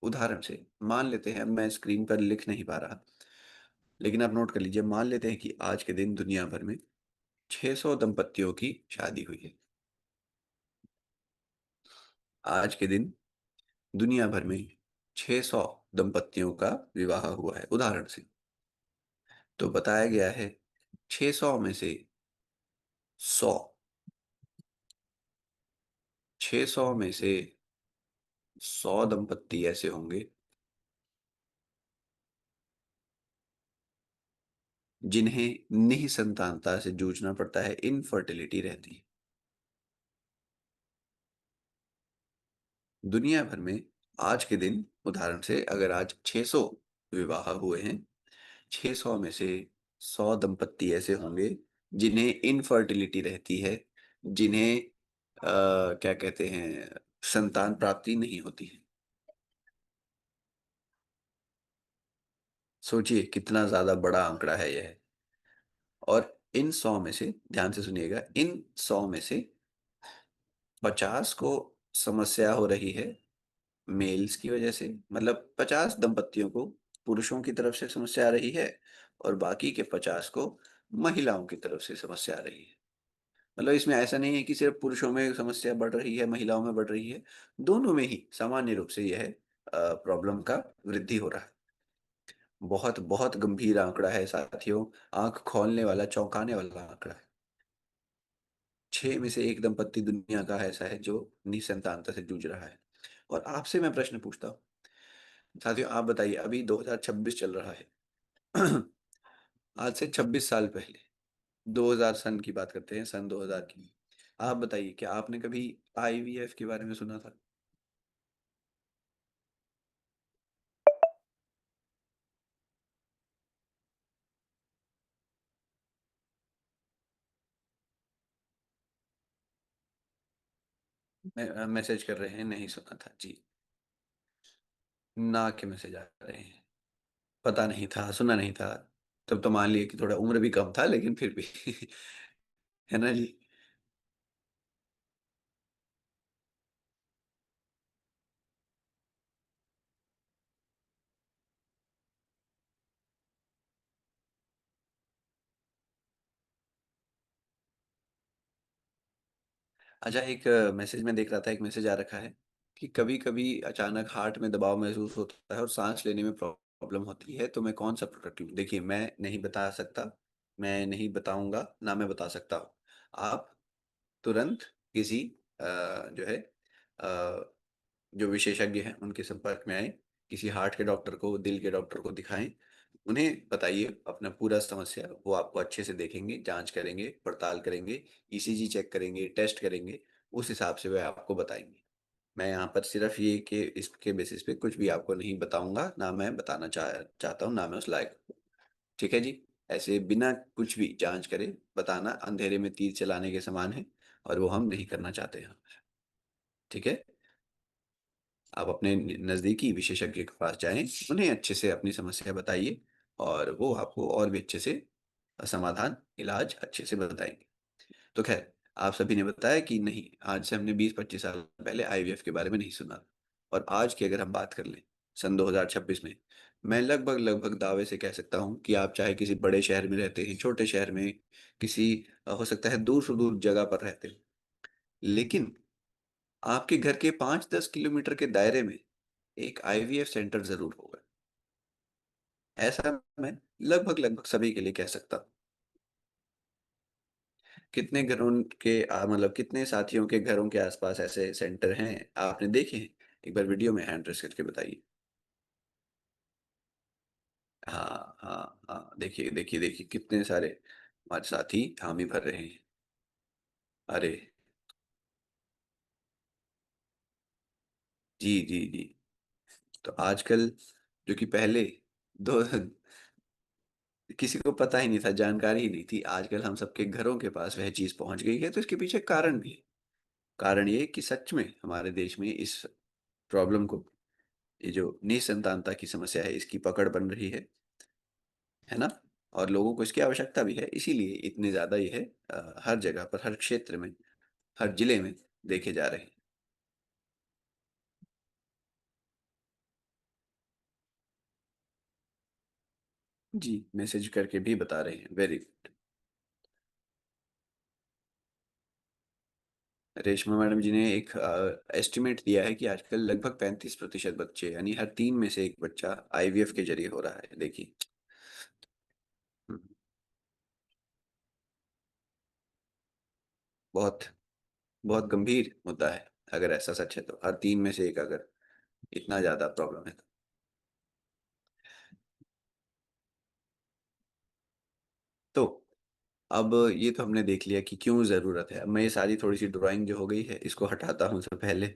उदाहरण से मान लेते हैं, अब मैं स्क्रीन पर लिख नहीं पा रहा, लेकिन आप नोट कर लीजिए, मान लेते हैं कि आज के दिन दुनिया भर में 600 दंपतियों की शादी हुई है। आज के दिन दुनिया भर में 600 दंपतियों का विवाह हुआ है, उदाहरण से। तो बताया गया है 600 में से 100, 600 में से 100 दंपत्ति ऐसे होंगे जिन्हें निसंतानता से जूझना पड़ता है, इनफर्टिलिटी रहती है। दुनिया भर में आज के दिन, उदाहरण से अगर आज 600 विवाह हुए हैं, 600 में से 100 दंपत्ति ऐसे होंगे जिन्हें इनफर्टिलिटी रहती है, जिन्हें क्या कहते हैं, संतान प्राप्ति नहीं होती है। सोचिए कितना ज़्यादा बड़ा आंकड़ा है यह। और इन 100 में से, ध्यान से सुनिएगा, इन 100 में से 50 को समस्या हो रही है मेल्स की वजह से, मतलब 50 दंपत्तियों को पुरुषों की तरफ से समस्या आ रही है और बाकी के 50 को महिलाओं की तरफ से समस्या आ रही है। मतलब इसमें ऐसा नहीं है कि सिर्फ पुरुषों में समस्या बढ़ रही है, महिलाओं में बढ़ रही है, दोनों में ही सामान्य रूप से यह प्रॉब्लम का वृद्धि हो रहा है। बहुत बहुत गंभीर आंकड़ा है साथियों, आंख खोलने वाला, चौंकाने वाला आंकड़ा है। 6 में से 1 दंपत्ति दुनिया का ऐसा है जो निसंतानता से जूझ रहा है। और आपसे मैं प्रश्न पूछता हूँ, साथियों आप बताइए, अभी 2026 चल रहा है। आज से 26 साल पहले, 2000 सन की बात करते हैं, सन 2000 की। आप बताइए क्या आपने कभी आईवीएफ के बारे में सुना था? मैसेज कर रहे हैं, नहीं सुना था जी। ना के मैसेज आ रहे हैं। पता नहीं था, सुना नहीं था। तब तो मान लिए कि थोड़ा उम्र भी कम था, लेकिन फिर भी। है ना जी? अच्छा, एक मैसेज में देख रहा था, एक मैसेज आ रखा है कि कभी-कभी अचानक हार्ट में दबाव महसूस होता है और सांस लेने में प्रॉब्लम होती है, तो मैं कौन सा प्रोडक्ट लूँ? देखिए, मैं नहीं बता सकता, मैं नहीं बताऊंगा, ना मैं बता सकता हूँ। आप तुरंत किसी जो है जो विशेषज्ञ हैं उनके संपर्क में आए, किसी हार्ट के डॉक्टर को, दिल के डॉक्टर को दिखाएं, उन्हें बताइए अपना पूरा समस्या, वो आपको अच्छे से देखेंगे, जांच करेंगे, पड़ताल करेंगे, ईसीजी चेक करेंगे, टेस्ट करेंगे, उस हिसाब से वे आपको बताएंगे। मैं यहाँ पर सिर्फ ये कि इसके बेसिस पे कुछ भी आपको नहीं बताऊंगा, ना मैं बताना चाहता हूँ, ना मैं उस लायक हूँ। ठीक है जी। ऐसे बिना कुछ भी जांच करे बताना अंधेरे में तीर चलाने के समान है, और वो हम नहीं करना चाहते हैं। ठीक है। आप अपने नज़दीकी विशेषज्ञ के पास जाएं, उन्हें अच्छे से अपनी समस्या बताइए, और वो आपको और भी अच्छे से समाधान, इलाज अच्छे से बताएंगे। तो खैर, आप सभी ने बताया कि नहीं, आज से हमने 20-25 साल पहले आईवीएफ के बारे में नहीं सुना। और आज की अगर हम बात कर लें, सन 2026 में, मैं लगभग लगभग दावे से कह सकता हूँ कि आप चाहे किसी बड़े शहर में रहते हैं, छोटे शहर में, किसी हो सकता है दूर सुदूर जगह पर रहते हो, लेकिन आपके घर के 5-10 किलोमीटर के दायरे में एक आईवीएफ सेंटर जरूर होगा। ऐसा मैं लगभग लगभग सभी के लिए कह सकता हूँ। कितने घरों के मतलब कितने साथियों के घरों के आसपास ऐसे सेंटर हैं, आपने देखे हैं? एक बार वीडियो में हैंड रेस करके बताइए। हाँ हाँ हाँ, देखिए देखिए देखिए, कितने सारे हमारे साथी हामी भर रहे हैं। अरे, जी जी जी। तो आजकल, जो कि पहले दो किसी को पता ही नहीं था, जानकारी ही नहीं थी, आजकल हम सबके घरों के पास वह चीज पहुंच गई है। तो इसके पीछे कारण भी है। कारण ये कि सच में हमारे देश में इस प्रॉब्लम को, ये जो निसंतानता की समस्या है, इसकी पकड़ बन रही है ना। और लोगों को इसकी आवश्यकता भी है, इसीलिए इतने ज्यादा ये है, हर जगह पर, हर क्षेत्र में, हर जिले में देखे जा रहे हैं। जी, मैसेज करके भी बता रहे हैं, वेरी गुड। रेशमा मैडम जी ने एक एस्टिमेट दिया है कि आजकल लगभग 35% बच्चे, यानी हर 3 में से एक बच्चा आईवीएफ के जरिए हो रहा है, देखिए। हम्म, बहुत बहुत गंभीर मुद्दा है। अगर ऐसा सच है तो हर 3 में से एक, अगर इतना ज्यादा प्रॉब्लम है तो अब ये तो हमने देख लिया कि क्यों ज़रूरत है। अब मैं ये सारी थोड़ी सी ड्राइंग जो हो गई है, इसको हटाता हूँ, सबसे पहले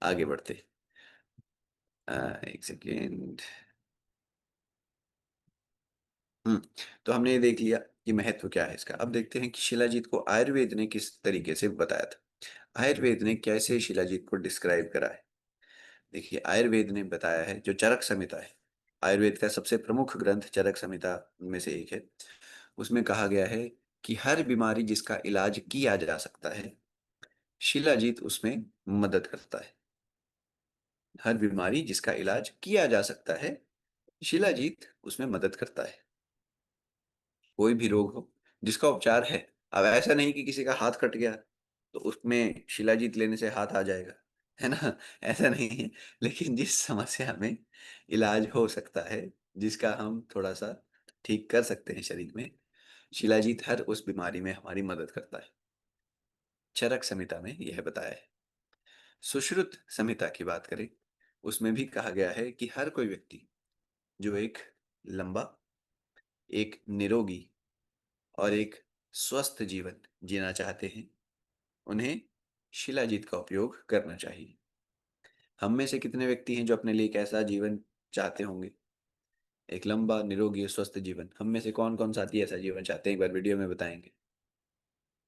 आगे बढ़ते। एक सेकेंड। हम्म तो हमने ये देख लिया कि महत्व क्या है इसका। अब देखते हैं कि शिलाजीत को आयुर्वेद ने किस तरीके से बताया था। आयुर्वेद ने कैसे शिलाजीत को डिस्क्राइब करा है। देखिए, आयुर्वेद ने बताया है, जो चरक संहिता है, आयुर्वेद का सबसे प्रमुख ग्रंथ चरक संहिता में से एक है, उसमें कहा गया है कि हर बीमारी जिसका इलाज किया जा सकता है, शिलाजीत उसमें मदद करता है। हर बीमारी जिसका इलाज किया जा सकता है, शिलाजीत उसमें मदद करता है। कोई भी रोग हो जिसका उपचार है। अब ऐसा नहीं कि किसी का हाथ कट गया तो उसमें शिलाजीत लेने से हाथ आ जाएगा, है ना। ऐसा नहीं है। लेकिन जिस समस्या में इलाज हो सकता है, जिसका हम थोड़ा सा ठीक कर सकते हैं शरीर में, शिलाजीत हर उस बीमारी में हमारी मदद करता है। चरक संहिता में यह बताया है। सुश्रुत संहिता की बात करें, उसमें भी कहा गया है कि हर कोई व्यक्ति जो एक लंबा, एक निरोगी और एक स्वस्थ जीवन जीना चाहते हैं, उन्हें शिलाजीत का उपयोग करना चाहिए। हम में से कितने व्यक्ति हैं जो अपने लिए एक ऐसा जीवन चाहते होंगे, एक लंबा, निरोगी और स्वस्थ जीवन? हम में से कौन कौन साथी ऐसा जीवन चाहते हैं, एक बार वीडियो में बताएंगे।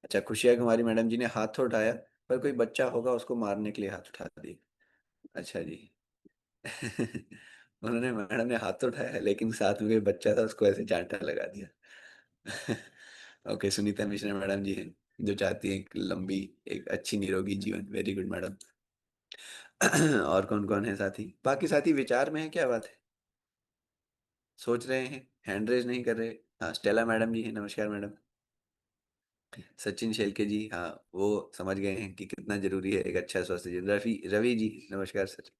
अच्छा, खुशिया कुमारी मैडम जी ने हाथ तो उठाया, पर कोई बच्चा होगा उसको मारने के लिए हाथ उठा दिया। अच्छा जी। उन्होंने, मैडम ने हाथ तो उठाया है, लेकिन साथ में कोई बच्चा था, उसको ऐसे चांटा लगा दिया। ओके, सुनीता मिश्रा मैडम जी हैं, जो चाहती हैं एक लंबी, एक अच्छी निरोगी जीवन। Very good madam. और कौन कौन है साथी? बाकी साथी विचार में है, क्या बात है? सोच रहे हैं, हैंड रेज नहीं कर रहे। हाँ, स्टेला मैडम जी हैं, नमस्कार मैडम। सचिन शेलके जी, हाँ, वो समझ गए हैं कि कितना जरूरी है एक अच्छा स्वस्थ जीवन। रवि रवि जी, नमस्कार सर।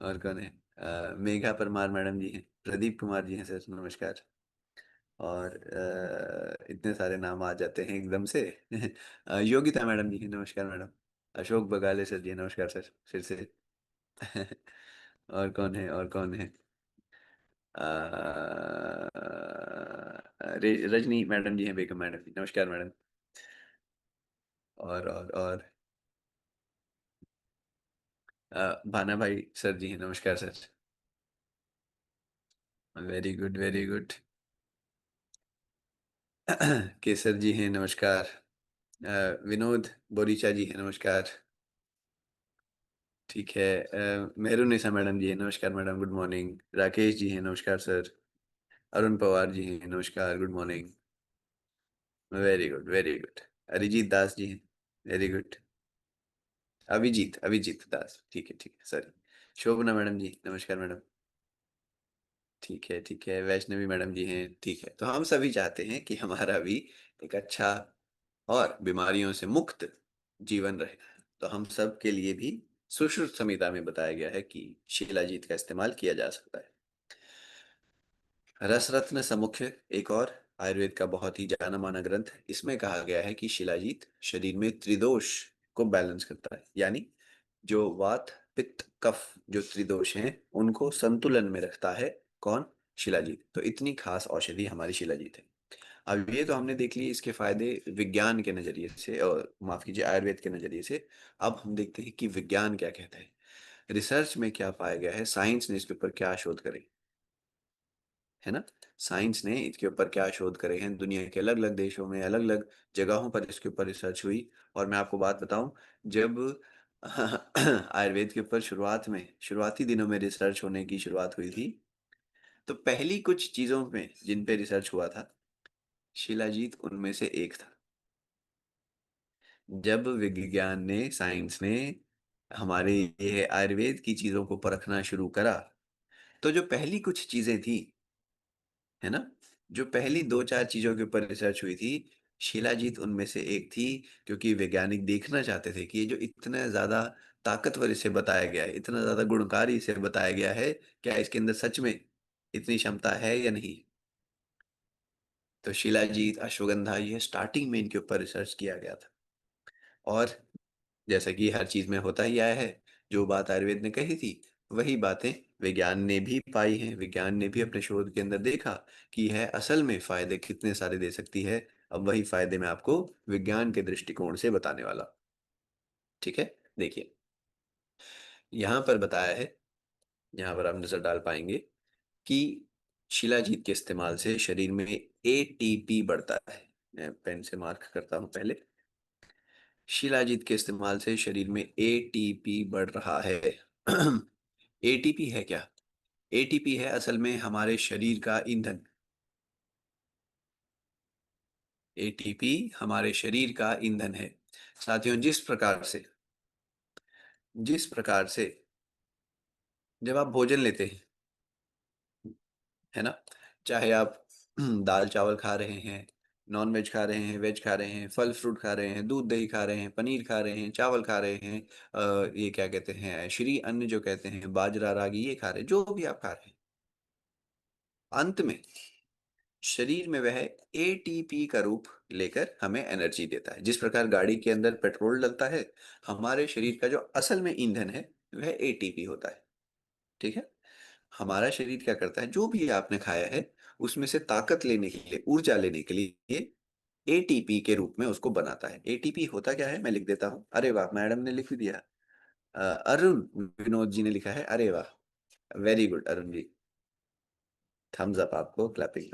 और कौन है? मेघा परमार मैडम जी हैं, प्रदीप कुमार जी हैं सर, नमस्कार। और इतने सारे नाम आ जाते हैं एकदम से। योगिता मैडम जी नमस्कार मैडम। अशोक बगाले सर जी नमस्कार सर फिर से। और कौन है और कौन है? रजनी मैडम जी हैं, बेगम मैडम जी नमस्कार मैडम। और भाना भाई सर जी हैं नमस्कार sir. Very good very good. Kesar ji हैं नमस्कार। विनोद बोरीचा जी हैं नमस्कार। ठीक है। मेहरुनिसा मैडम जी हैं नमस्कार madam good morning. Rakesh ji हैं नमस्कार सर। अरुण पवार जी हैं नमस्कार good morning. Very good very good. Arijit Das ji हैं। Very good. अभिजीत अभिजीत दास ठीक है सॉरी। शोभना मैडम जी नमस्कार मैडम। ठीक है वैष्णवी मैडम जी हैं ठीक है। तो हम सभी चाहते हैं कि हमारा भी एक अच्छा और बीमारियों से मुक्त जीवन रहे। तो हम सब के लिए भी सुश्रुत संहिता में बताया गया है कि शिलाजीत का इस्तेमाल किया जा सकता है। रस रत्न समुख्य एक और आयुर्वेद का बहुत ही जाना माना ग्रंथ है। इसमें कहा गया है कि शिलाजीत शरीर में त्रिदोष को बैलेंस करता है, यानी जो वात पित्त कफ जो त्रिदोष हैं उनको संतुलन में रखता है। कौन? शिलाजीत। तो इतनी खास औषधि हमारी शिलाजीत है। अब ये तो हमने देख ली इसके फायदे विज्ञान के नजरिए से, और माफ कीजिए आयुर्वेद के नजरिए से। अब हम देखते हैं कि विज्ञान क्या कहता है, रिसर्च में क्या पाया गया है, साइंस ने इसके ऊपर क्या शोध करे, है ना। साइंस ने इसके ऊपर क्या शोध करे हैं, दुनिया के अलग अलग देशों में अलग अलग जगहों पर इसके ऊपर रिसर्च हुई। और मैं आपको बात बताऊं, जब आयुर्वेद के ऊपर शुरुआत में शुरुआती दिनों में रिसर्च होने की शुरुआत हुई थी, तो पहली कुछ चीजों में जिन पे रिसर्च हुआ था, शिलाजीत उनमें से एक था। जब विज्ञान ने साइंस ने हमारे ये आयुर्वेद की चीजों को परखना शुरू करा, तो जो पहली कुछ चीजें थी, है ना, जो पहली दो चार चीजों के ऊपर रिसर्च हुई थी, शिलाजीत उनमें से एक थी। क्योंकि वैज्ञानिक देखना चाहते थे कि ये जो इतना ज्यादा ताकतवर इसे बताया गया है, इतना ज्यादा गुणकारी इसे बताया गया है, क्या इसके अंदर सच में इतनी क्षमता है या नहीं। तो शिलाजीत अश्वगंधा ये स्टार्टिंग में इनके ऊपर रिसर्च किया गया था। और जैसा कि हर चीज में होता ही आया है, जो बात आयुर्वेद ने कही थी वही बातें विज्ञान ने भी पाई हैं। विज्ञान ने भी अपने शोध के अंदर देखा कि यह असल में फायदे कितने सारे दे सकती है। अब वही फायदे मैं आपको विज्ञान के दृष्टिकोण से बताने वाला हूं। ठीक है, देखिए यहाँ पर बताया है, यहाँ पर आप नजर डाल पाएंगे कि शिलाजीत के इस्तेमाल से शरीर में एटीपी बढ़ता है। मैं पेन से मार्क करता हूं पहले। शिलाजीत के इस्तेमाल से शरीर में एटीपी बढ़ रहा है। एटीपी है क्या? एटीपी है असल में हमारे शरीर का ईंधन। एटीपी हमारे शरीर का ईंधन है। साथियों, जिस प्रकार से जब आप भोजन लेते हैं, है ना, चाहे आप दाल चावल खा रहे हैं, नॉन वेज खा रहे हैं, वेज खा रहे हैं, फल फ्रूट खा रहे हैं, दूध दही खा रहे हैं, पनीर खा रहे हैं, चावल खा रहे हैं, ये क्या कहते हैं, श्री अन्न जो कहते हैं, बाजरा रागी ये खा रहे हैं, जो भी आप खा रहे हैं, अंत में शरीर में वह एटीपी का रूप लेकर हमें एनर्जी देता है। जिस प्रकार गाड़ी के अंदर पेट्रोल डलता है, हमारे शरीर का जो असल में ईंधन है वह एटीपी होता है। ठीक है। हमारा शरीर क्या करता है, जो भी आपने खाया है उसमें से ताकत लेने के लिए, ऊर्जा लेने के लिए एटीपी के रूप में उसको बनाता है। एटीपी होता क्या है, मैं लिख देता हूँ। अरे वाह, मैडम ने लिख भी दिया। अरुण विनोद जी ने लिखा है, अरे वाह, very good Arun ji, Thums up आपको, क्लैपिंग।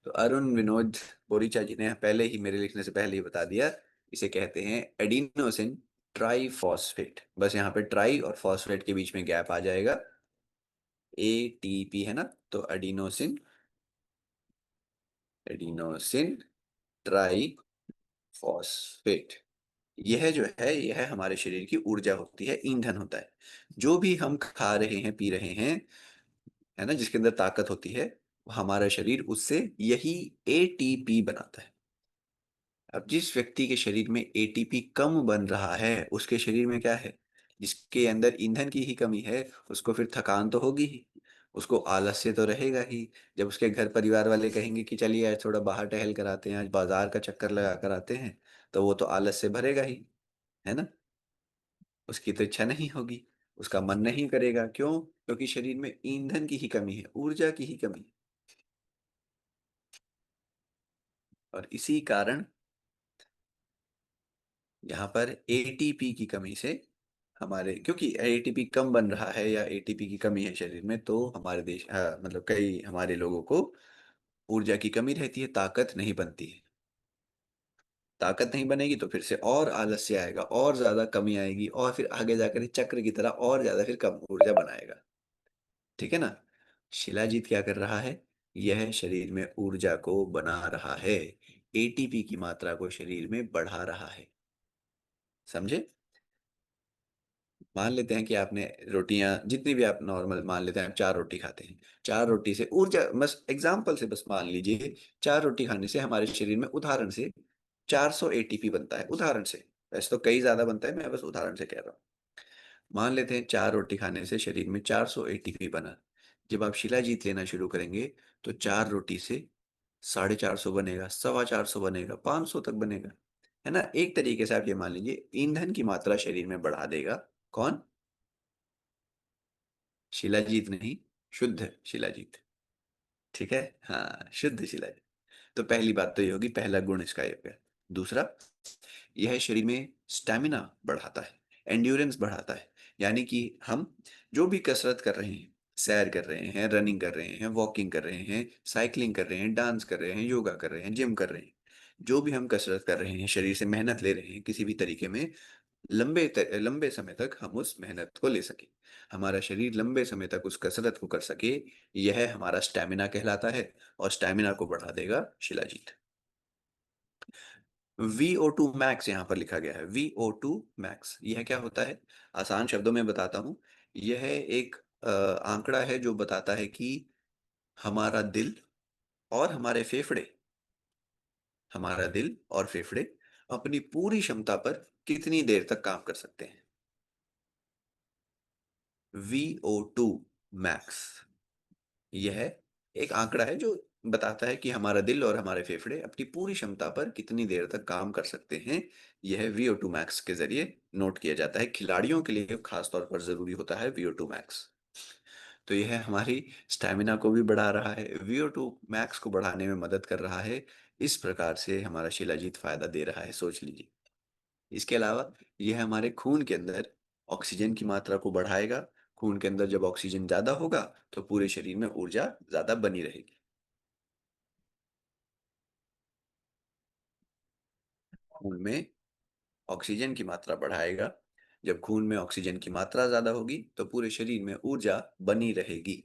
तो अरुण विनोद बोरीचा जी ने पहले ही मेरे लिखने से पहले ही बता दिया। इसे कहते हैं एडिनोसिन ट्राइफॉस्फेट। बस यहाँ पे ट्राई और फॉस्फेट के बीच में गैप आ जाएगा। एटीपी है ना, तो एडिनोसिन, एडिनोसिन ट्राइफॉस्फेट। यह जो है यह हमारे शरीर की ऊर्जा होती है, ईंधन होता है। जो भी हम खा रहे हैं पी रहे हैं, है ना, जिसके अंदर ताकत होती है, हमारा शरीर उससे यही एटीपी बनाता है। अब जिस व्यक्ति के शरीर में एटीपी कम बन रहा है, उसके शरीर में क्या है, जिसके अंदर ईंधन की ही कमी है, उसको फिर थकान तो होगी ही। उसको आलस्य तो रहेगा ही। जब उसके घर परिवार वाले कहेंगे कि चलिए आज थोड़ा बाहर टहल कर आते हैं, आज बाजार का चक्कर लगा कर आते हैं, तो वो तो आलस से भरेगा ही, है ना? उसकी तो इच्छा नहीं होगी, उसका मन नहीं करेगा। क्यों? क्योंकि शरीर में ईंधन की ही कमी है, ऊर्जा की ही कमी है। और इसी कारण यहाँ पर एटीपी की कमी से हमारे, क्योंकि एटीपी कम बन रहा है या एटीपी की कमी है शरीर में, तो हमारे देश मतलब कई हमारे लोगों को ऊर्जा की कमी रहती है, ताकत नहीं बनती है। ताकत नहीं बनेगी तो फिर से और आलस्य आएगा, और ज्यादा कमी आएगी, और फिर आगे जाकर ये चक्र की तरह और ज्यादा फिर कम ऊर्जा बनाएगा। ठीक है ना? शिलाजीत क्या कर रहा है? यह शरीर में ऊर्जा को बना रहा है, एटीपी की मात्रा को शरीर में बढ़ा रहा है। समझे? मान लेते हैं कि आपने रोटियां जितनी भी आप नॉर्मल मान लेते हैं, आप 4 रोटी खाते हैं। 4 रोटी से ऊर्जा, बस एग्जाम्पल से बस मान लीजिए, 4 रोटी खाने से हमारे शरीर में उदाहरण से 400 एटीपी बनता है, उदाहरण से। वैसे तो कई ज्यादा बनता है, मैं बस उदाहरण से कह रहा हूँ। मान लेते हैं 4 रोटी खाने से शरीर में 400 एटीपी बना। जब आप शिलाजीत लेना शुरू करेंगे तो 4 रोटी से 450 बनेगा, 425 बनेगा, 500 तक बनेगा। है ना? एक तरीके से आप ये मान लीजिए, ईंधन की मात्रा शरीर में बढ़ा देगा। कौन? शिलाजीत नहीं, शुद्ध शिलाजीत। ठीक है? हाँ, शुद्ध शिलाजीत। तो पहली बात तो ये होगी, पहला गुण इसका ये हो गया। दूसरा, यह शरीर में स्टैमिना बढ़ाता है, एंड्योरेंस बढ़ाता है। यानी कि हम जो भी कसरत कर रहे हैं, सैर कर रहे हैं, रनिंग कर रहे हैं, वॉकिंग कर रहे हैं, साइकिलिंग कर रहे हैं, डांस कर रहे हैं, योगा कर रहे हैं, जिम कर रहे हैं, जो भी हम कसरत कर रहे हैं, शरीर से मेहनत ले रहे हैं किसी भी तरीके में, लंबे समय तक हम उस मेहनत को ले सके, हमारा शरीर लंबे समय तक उस कसरत को कर सके, यह हमारा स्टैमिना कहलाता है। और स्टैमिना को बढ़ा देगा शिलाजीत। VO2 मैक्स यहाँ पर लिखा गया है, VO2 मैक्स, यह क्या होता है? आसान शब्दों में बताता हूँ। यह एक आंकड़ा है जो बताता है कि हमारा दिल और हमारे फेफड़े अपनी पूरी क्षमता पर कितनी देर तक काम कर सकते हैं। VO2 मैक्स, यह एक आंकड़ा है जो बताता है कि हमारा दिल और हमारे फेफड़े अपनी पूरी क्षमता पर कितनी देर तक काम कर सकते हैं। यह VO2 मैक्स के जरिए नोट किया जाता है। खिलाड़ियों के लिए खास तौर पर जरूरी होता है VO2 मैक्स। तो यह हमारी स्टैमिना को भी बढ़ा रहा है, VO2 मैक्स को बढ़ाने में मदद कर रहा है। इस प्रकार से हमारा शिलाजीत फायदा दे रहा है, सोच लीजिए। इसके अलावा यह हमारे खून के अंदर ऑक्सीजन की मात्रा को बढ़ाएगा। खून के अंदर जब ऑक्सीजन ज्यादा होगा तो पूरे शरीर में ऊर्जा ज्यादा बनी रहेगी। खून में ऑक्सीजन की मात्रा बढ़ाएगा। जब खून में ऑक्सीजन की मात्रा ज्यादा होगी तो पूरे शरीर में ऊर्जा बनी रहेगी।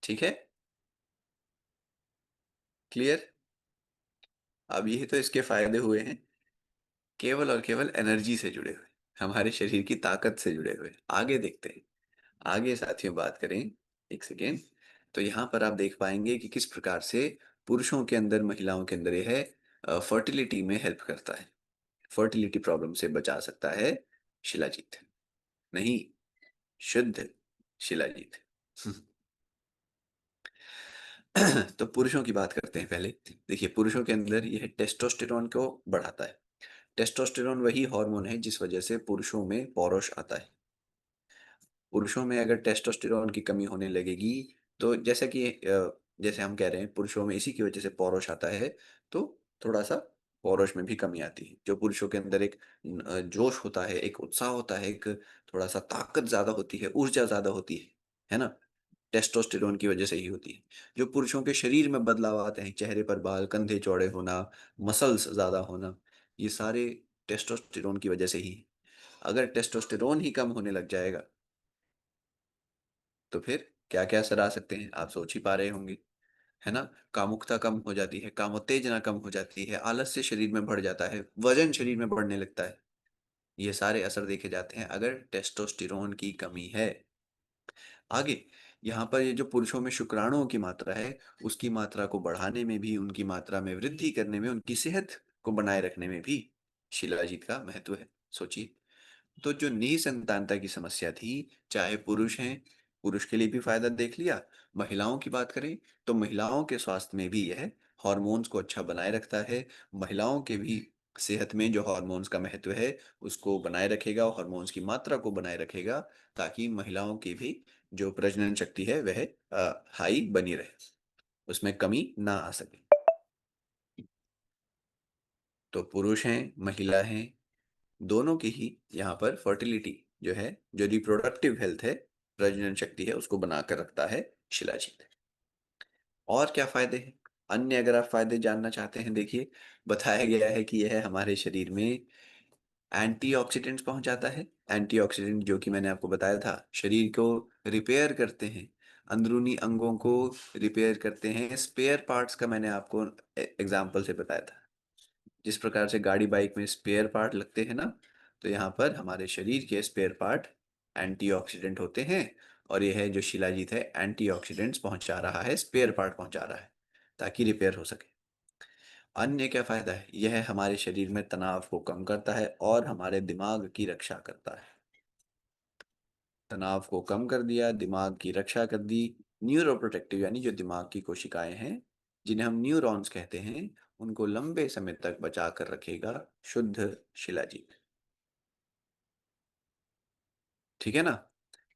ठीक है? क्लियर? अब यही तो इसके फायदे हुए हैं, केवल और केवल एनर्जी से जुड़े हुए, हमारे शरीर की ताकत से जुड़े हुए। आगे देखते हैं। आगे साथियों बात करें, एक सेकेंड। तो यहाँ पर आप देख पाएंगे कि किस प्रकार से पुरुषों के अंदर, महिलाओं के अंदर यह फर्टिलिटी में हेल्प करता है, फर्टिलिटी प्रॉब्लम से बचा सकता है शिलाजीत। नहीं, शुद्ध शिलाजीत। तो पुरुषों की बात करते हैं पहले। देखिए, पुरुषों के अंदर यह टेस्टोस्टेरोन को बढ़ाता है। टेस्टोस्टेरोन वही हार्मोन है जिस वजह से पुरुषों में पौरुष आता है। पुरुषों में अगर टेस्टोस्टेरोन की कमी होने लगेगी, तो जैसा कि जैसे हम कह रहे हैं पुरुषों में इसी की वजह से पौरुष आता है, तो थोड़ा सा पौरुष में भी कमी आती है। जो पुरुषों के अंदर एक जोश होता है, एक उत्साह होता है, एक थोड़ा सा ताकत ज्यादा होती है, ऊर्जा ज्यादा होती है ना? टेस्टोस्टेरोन की वजह से ही होती है। जो पुरुषों के शरीर में बदलाव आते हैं, चेहरे पर बाल, कंधे चौड़े होना, मसल्स ज्यादा होना, ये सारे टेस्टोस्टेरोन की वजह से ही। अगर टेस्टोस्टेरोन ही कम होने लग जाएगा तो फिर क्या क्या असर आ सकते हैं, आप सोच ही पा रहे होंगे। है ना? कामुकता कम हो जाती है, कामोत्तेजना कम हो जाती है, आलस्य शरीर में बढ़ जाता है, वजन शरीर में बढ़ने लगता है। ये सारे असर देखे जाते हैं अगर टेस्टोस्टेरोन की कमी है। आगे, यहाँ पर ये जो पुरुषों में शुक्राणुओं की मात्रा है, उसकी मात्रा को बढ़ाने में भी, उनकी मात्रा में वृद्धि करने में, उनकी सेहत को बनाए रखने में भी शिलाजीत का महत्व है। सोचिए, तो जो निसंतानता की समस्या थी, चाहे पुरुष हैं, पुरुष के लिए भी फायदा देख लिया। महिलाओं की बात करें तो महिलाओं के स्वास्थ्य में भी यह हार्मोन्स को अच्छा बनाए रखता है। महिलाओं के भी सेहत में जो हार्मोन्स का महत्व है, उसको बनाए रखेगा और हार्मोन्स की मात्रा को बनाए रखेगा, ताकि महिलाओं की भी जो प्रजनन शक्ति है वह हाई बनी रहे, उसमें कमी ना आ सके। तो पुरुष हैं, महिला हैं, दोनों की ही यहाँ पर फर्टिलिटी जो है, जो रिप्रोडक्टिव हेल्थ है, प्रजनन शक्ति है, उसको बनाकर रखता है शिलाजीत। और क्या फायदे हैं? अन्य अगर आप फायदे जानना चाहते हैं, देखिए बताया गया है कि यह हमारे शरीर में एंटीऑक्सीडेंट्स पहुंचाता है। एंटीऑक्सीडेंट जो कि मैंने आपको बताया था, शरीर को रिपेयर करते हैं, अंदरूनी अंगों को रिपेयर करते हैं। स्पेयर पार्ट्स का मैंने आपको एग्जाम्पल से बताया था। जिस प्रकार से गाड़ी बाइक में स्पेयर पार्ट लगते हैं ना, तो यहाँ पर हमारे शरीर के स्पेयर पार्ट एंटीऑक्सीडेंट होते हैं। और यह है जो शिलाजीत है, एंटीऑक्सीडेंट्स पहुंचा रहा है, स्पेयर पार्ट पहुंचा रहा है, ताकि रिपेयर हो सके। अन्य क्या फायदा है? यह हमारे शरीर में तनाव को कम करता है और हमारे दिमाग की रक्षा करता है। तनाव को कम कर दिया, दिमाग की रक्षा कर दी। न्यूरोप्रोटेक्टिव यानी जो दिमाग की कोशिकाएं हैं, जिन्हें हम न्यूरॉन्स कहते हैं, उनको लंबे समय तक बचा कर रखेगा शुद्ध शिलाजीत। ठीक है ना?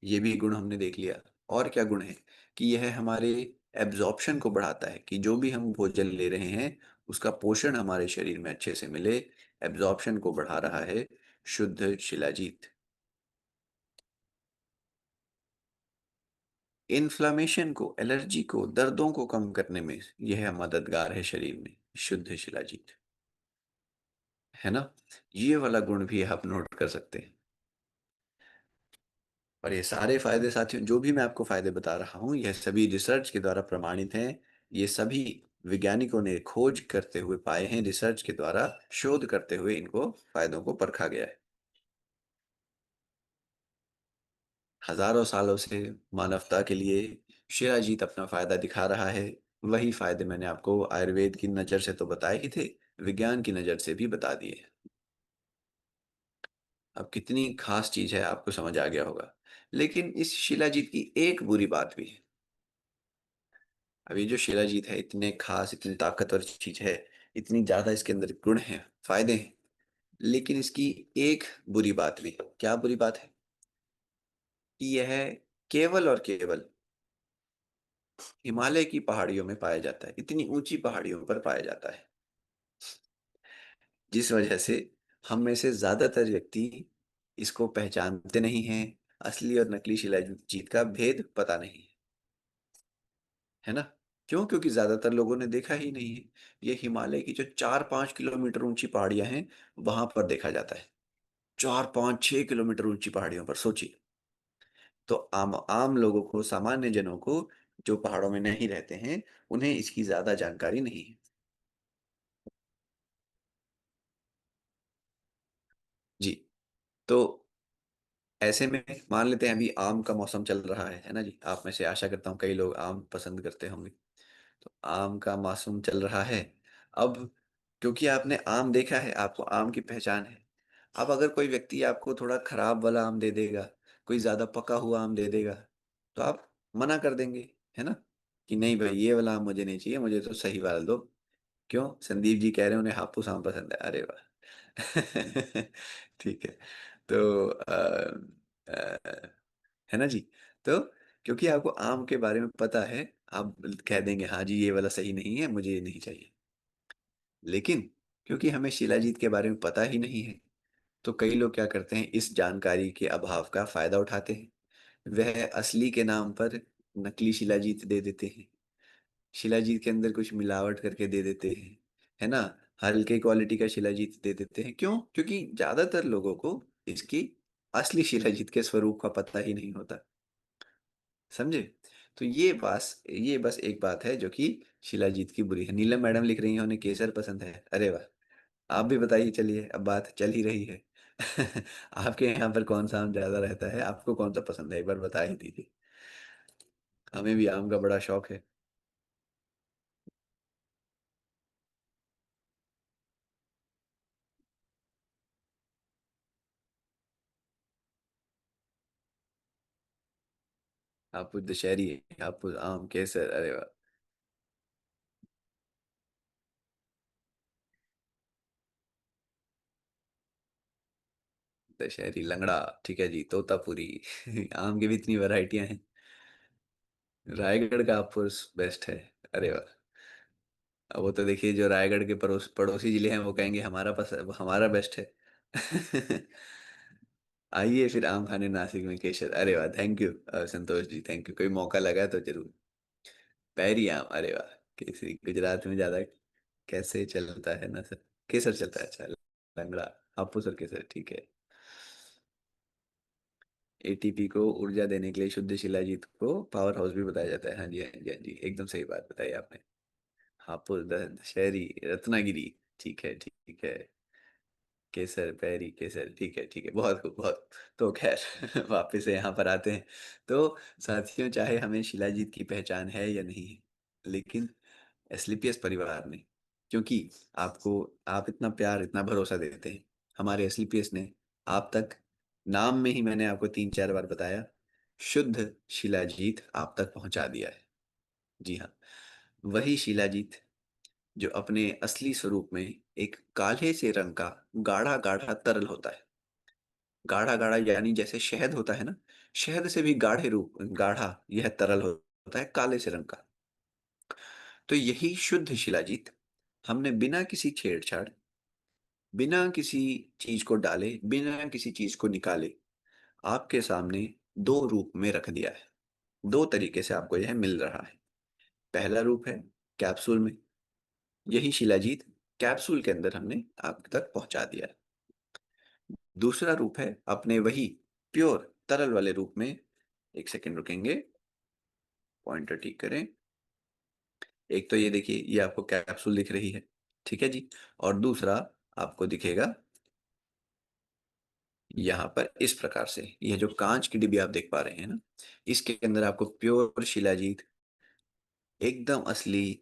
ये भी गुण हमने देख लिया। और क्या गुण है? कि यह हमारे एब्जॉर्प्शन को बढ़ाता है, कि जो भी हम भोजन ले रहे हैं, उसका पोषण हमारे शरीर में अच्छे से मिले। एब्जॉर्प्शन को बढ़ा रहा है शुद्ध शिलाजीत। इन्फ्लामेशन को, एलर्जी को, दर्दों को कम करने में यह मददगार है शरीर में, शुद्ध शिलाजीत। है ना? ये वाला गुण भी आप नोट कर सकते हैं। और ये सारे फायदे साथियों, जो भी मैं आपको फायदे बता रहा हूँ, यह सभी रिसर्च के द्वारा प्रमाणित हैं। ये सभी वैज्ञानिकों ने खोज करते हुए पाए हैं, रिसर्च के द्वारा शोध करते हुए इनको फायदों को परखा गया है। हजारों सालों से मानवता के लिए शिलाजीत अपना फायदा दिखा रहा है। वही फायदे मैंने आपको आयुर्वेद की नज़र से तो बताए ही थे, विज्ञान की नज़र से भी बता दिए। अब कितनी खास चीज है आपको समझ आ गया होगा। लेकिन इस शिलाजीत की एक बुरी बात भी है। अब ये जो शिलाजीत है, इतने खास, इतनी ताकतवर चीज है, इतनी ज्यादा इसके अंदर गुण हैं, फायदे हैं, लेकिन इसकी एक बुरी बात भी है। क्या बुरी बात है? कि यह केवल और केवल हिमालय की पहाड़ियों में पाया जाता है, इतनी ऊंची पहाड़ियों पर पाया जाता है। जिस वजह से हम में से ज्यादातर व्यक्ति इसको पहचानते नहीं हैं। असली और नकली शिलाजीत का भेद पता नहीं है। है ना? क्यों? क्योंकि ज्यादातर लोगों ने देखा ही नहीं है। ये हिमालय की जो 4-5 किलोमीटर ऊंची पहाड़ियां हैं, वहां पर देखा जाता है। 4-5-6 किलोमीटर ऊंची पहाड़ियों पर सोचिए। तो आम आम लोगों को, सामान्य जनों को, जो पहाड़ों में नहीं रहते हैं, उन्हें इसकी ज्यादा जानकारी नहीं है। जी। तो ऐसे में मान लेते हैं अभी आम का मौसम चल रहा है ना जी? आप में से आशा करता हूँ कई लोग आम पसंद करते होंगे। तो आम का मौसम चल रहा है। अब क्योंकि आपने आम देखा है, आपको आम की पहचान है। अब अगर कोई व्यक्ति आपको थोड़ा खराब वाला आम दे देगा, कोई ज्यादा पका हुआ आम दे देगा, तो आप मना कर देंगे, है ना? कि नहीं भाई, ये वाला आम मुझे नहीं चाहिए, मुझे तो सही वाला दो। क्यों? संदीप जी कह रहे हैं उन्हें हापुस आम पसंद है। अरे वाह! ठीक है। तो है ना जी? तो क्योंकि आपको आम के बारे में पता है, आप कह देंगे हाँ जी, ये वाला सही नहीं है, मुझे ये नहीं चाहिए। लेकिन क्योंकि हमें शिलाजीत के बारे में पता ही नहीं है, तो कई लोग क्या करते हैं, इस जानकारी के अभाव का फायदा उठाते हैं। वह असली के नाम पर नकली शिलाजीत दे देते हैं। शिलाजीत के अंदर कुछ मिलावट करके दे देते हैं। है ना? हल्के क्वालिटी का शिलाजीत दे देते हैं। क्यों? क्योंकि ज्यादातर लोगों को इसकी असली शिलाजीत के स्वरूप का पता ही नहीं होता। समझे? तो ये बस एक बात है जो कि शिलाजीत की बुरी है। नीलम मैडम लिख रही हैं उन्हें केसर पसंद है। अरे वाह! आप भी बताइए, चलिए अब बात चल ही रही है। आपके यहाँ पर कौन सा आम ज्यादा रहता है? आपको कौन सा पसंद है? एक बार बता ही दीजिए। हमें भी आम का बड़ा शौक है। हापुस दशहरी, हापुस आम केसर, अरे वाह। दशहरी लंगड़ा, ठीक है जी। तोतापुरी आम की भी इतनी वैरायटियां हैं। रायगढ़ का हापुस बेस्ट है। अरे वाह। अब वो तो देखिए, जो रायगढ़ के पड़ोसी जिले हैं वो कहेंगे हमारा बेस्ट है। आइए फिर आम खाने नासिक में केसर। अरे वाह, thank you Santosh ji, thank you. कोई मौका लगा तो जरूर। पैरी आम, अरे वाह। केसरी गुजरात में ज्यादा कैसे चलता है ना सर, केसर चलता है, अच्छा। लंगड़ा, हापुस और केसर, ठीक है। एटीपी को ऊर्जा देने के लिए शुद्ध शिलाजीत को पावर हाउस भी बताया जाता है। हाँ जी, हाँ जी, हाँ जी, एकदम सही बात बताई आपने। हापुस दशहरी, रत्नागिरी, ठीक है, ठीक है। केसर, पैरी, केसर, ठीक है, ठीक है, बहुत खूब, बहुत। तो खैर वापस से यहाँ पर आते हैं। तो साथियों, चाहे हमें शिलाजीत की पहचान है या नहीं है, लेकिन एसलीपीएस परिवार ने, क्योंकि आपको, आप इतना प्यार, इतना भरोसा देते हैं, हमारे एसलीपीएस ने आप तक, नाम में ही मैंने आपको 3-4 बार बताया, शुद्ध शिलाजीत आप तक पहुंचा दिया है। जी हाँ, वही शिलाजीत जो अपने असली स्वरूप में एक काले से रंग का गाढ़ा गाढ़ा तरल होता है। गाढ़ा गाढ़ा यानी जैसे शहद होता है ना, शहद से भी गाढ़ा यह तरल होता है, काले से रंग का। तो यही शुद्ध शिलाजीत हमने बिना किसी छेड़छाड़, बिना किसी चीज को डाले, बिना किसी चीज को निकाले, आपके सामने दो रूप में रख दिया है। दो तरीके से आपको यह मिल रहा है। पहला रूप है कैप्सूल में, यही शिलाजीत कैप्सूल के अंदर हमने आप तक पहुंचा दिया है। दूसरा रूप है अपने वही प्योर तरल वाले रूप में। एक सेकंड रुकेंगे, पॉइंटर ठीक करें। एक तो ये देखिए, ये आपको कैप्सूल दिख रही है, ठीक है जी। और दूसरा आपको दिखेगा यहाँ पर इस प्रकार से, यह जो कांच की डिब्बी आप देख पा रहे हैं ना, इसके अंदर आपको प्योर शिलाजीत, एकदम असली,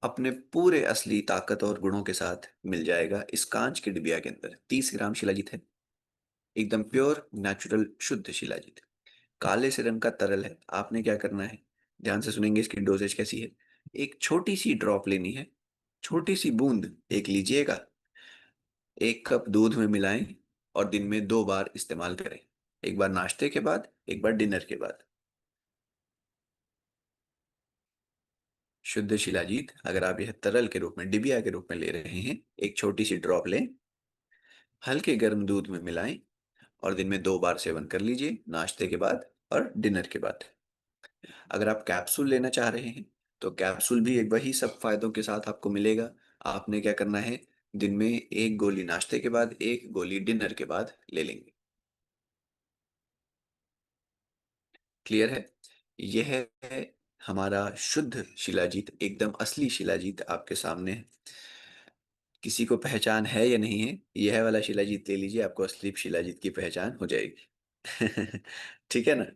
अपने पूरे असली ताकत और गुणों के साथ मिल जाएगा। इस कांच की डिबिया के अंदर 30 ग्राम शिलाजीत है, एकदम प्योर नेचुरल शुद्ध शिलाजीत, काले से रंग का तरल है। आपने क्या करना है, ध्यान से सुनेंगे, इसकी डोजेज कैसी है। एक छोटी सी ड्रॉप लेनी है, छोटी सी बूंद एक लीजिएगा, 1 कप दूध में मिलाएं और दिन में 2 बार इस्तेमाल करें। एक बार नाश्ते के बाद, एक बार डिनर के बाद। शुद्ध शिलाजीत अगर आप यह तरल के रूप में, डिबिया के रूप में ले रहे हैं, एक छोटी सी ड्रॉप लें, हल्के गर्म दूध में मिलाएं और दिन में 2 बार सेवन कर लीजिए, नाश्ते के बाद और डिनर के बाद। अगर आप कैप्सूल लेना चाह रहे हैं, तो कैप्सूल भी एक वही सब फायदों के साथ आपको मिलेगा। आपने क्या करना है, दिन में 1 गोली नाश्ते के बाद, 1 गोली डिनर के बाद ले लेंगे। क्लियर है? यह है हमारा शुद्ध शिलाजीत, एकदम असली शिलाजीत आपके सामने है। किसी को पहचान है या नहीं है, यह वाला शिलाजीत ले लीजिए, आपको असली शिलाजीत की पहचान हो जाएगी। ठीक है ना?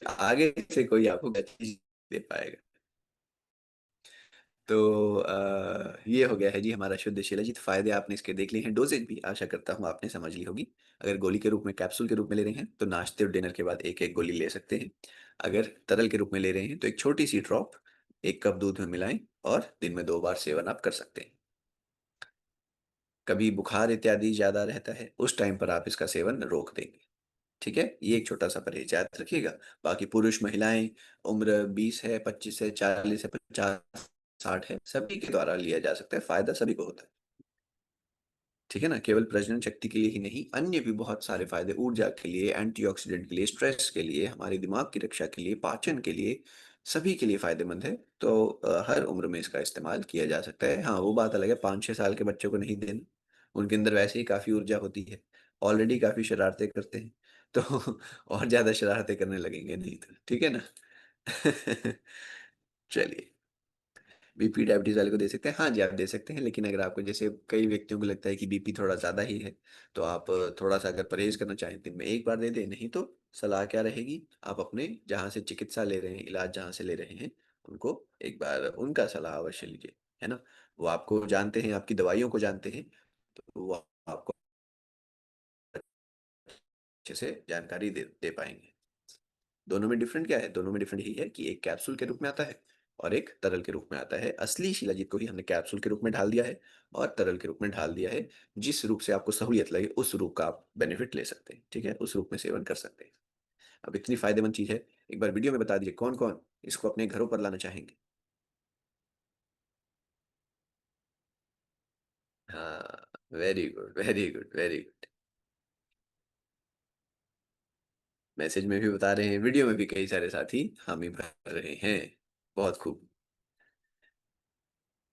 आगे से कोई आपको गलती दे पाएगा। तो ये हो गया है जी हमारा शुद्ध शिलाजीत। फायदे आपने इसके देख लिए हैं, डोजेज भी आशा करता हूँ आपने समझ ली होगी। अगर गोली के रूप में, कैप्सूल के रूप में ले रहे हैं, तो नाश्ते और डिनर के बाद एक एक गोली ले सकते हैं। अगर तरल के रूप में ले रहे हैं, तो एक छोटी सी ड्रॉप 1 कप दूध में मिलाएं और दिन में 2 बार सेवन आप कर सकते हैं। कभी बुखार इत्यादि ज्यादा रहता है, उस टाइम पर आप इसका सेवन रोक देंगे। ठीक है, ये एक छोटा सा परहेज याद रखिएगा। बाकी पुरुष महिलाएं, उम्र 20 है, 25 है, 40 है, 50, 60 है, सभी के द्वारा लिया जा सकता है, फायदा सभी को होता है। ठीक है ना? केवल प्रजनन शक्ति के लिए ही नहीं, अन्य भी बहुत सारे फायदे, ऊर्जा के लिए, एंटीऑक्सीडेंट के लिए, स्ट्रेस के लिए, हमारे दिमाग की रक्षा के लिए, पाचन के लिए, सभी के लिए फायदेमंद है। तो हर उम्र में इसका इस्तेमाल किया जा सकता है। हाँ, वो बात अलग है, 5-6 साल के बच्चों को नहीं देना, उनके अंदर वैसे ही काफी ऊर्जा होती है, ऑलरेडी काफी शरारतें करते हैं, तो और ज्यादा शरारतें करने लगेंगे नहीं तो, ठीक है ना? चलिए, बीपी डायबिटीज वाले को दे सकते हैं, हाँ जी आप दे सकते हैं। लेकिन अगर आपको, जैसे कई व्यक्तियों को लगता है कि बीपी थोड़ा ज़्यादा ही है, तो आप थोड़ा सा अगर परहेज करना चाहें, दिन में 1 बार दे दें। नहीं तो सलाह क्या रहेगी, आप अपने जहाँ से चिकित्सा ले रहे हैं, इलाज जहाँ से ले रहे हैं, उनको एक बार उनका सलाह अवश्य लीजिए, है ना? वो आपको जानते हैं, आपकी दवाइयों को जानते हैं, तो वो आपको अच्छे से जानकारी दे दे पाएंगे। दोनों में डिफरेंट क्या है? दोनों में डिफरेंट यही है कि एक कैप्सूल के रूप में आता है और एक तरल के रूप में आता है। असली शिलाजीत को ही हमने कैप्सूल के रूप में ढाल दिया है और तरल के रूप में ढाल दिया है। जिस रूप से आपको सहूलियत लगे उस रूप का आप बेनिफिट ले सकते हैं, ठीक है? उस रूप में सेवन कर सकते हैं। अब इतनी फायदेमंद चीज है, एक बार वीडियो में बता दीजिए कौन कौन इसको अपने घरों पर लाना चाहेंगे? हाँ, very good, very good, very good. Message में भी बता रहे हैं, वीडियो में भी कई सारे साथी हामी भर रहे हैं। बहुत खूब।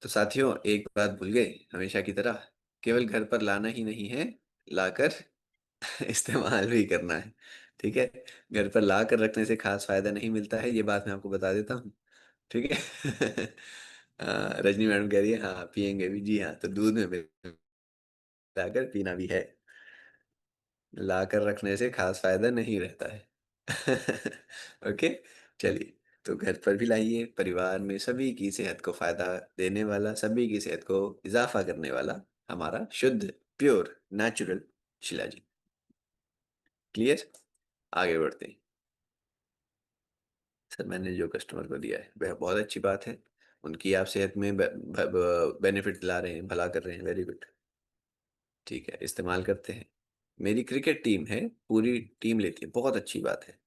तो साथियों, एक बात भूल गए हमेशा की तरह, केवल घर पर लाना ही नहीं है, लाकर इस्तेमाल भी करना है। ठीक है? घर पर ला कर रखने से खास फायदा नहीं मिलता है, ये बात मैं आपको बता देता हूँ। ठीक है? रजनी मैडम कह रही है हाँ पियेंगे भी, जी हाँ, तो दूध में मिलाकर पीना भी है। ला कर रखने से खास फायदा नहीं रहता है। ओके, चलिए। तो घर पर भी लाइए, परिवार में सभी की सेहत को फायदा देने वाला, सभी की सेहत को इजाफा करने वाला हमारा शुद्ध, प्योर, नेचुरल शिलाजी। क्लियर? आगे बढ़ते हैं। सर, मैंने जो कस्टमर को दिया है वह बहुत अच्छी बात है। उनकी आप सेहत में बेनिफिट ला रहे हैं, भला कर रहे हैं, वेरी गुड। ठीक है, इस्तेमाल करते हैं। मेरी क्रिकेट टीम है, पूरी टीम लेती है, बहुत अच्छी बात है।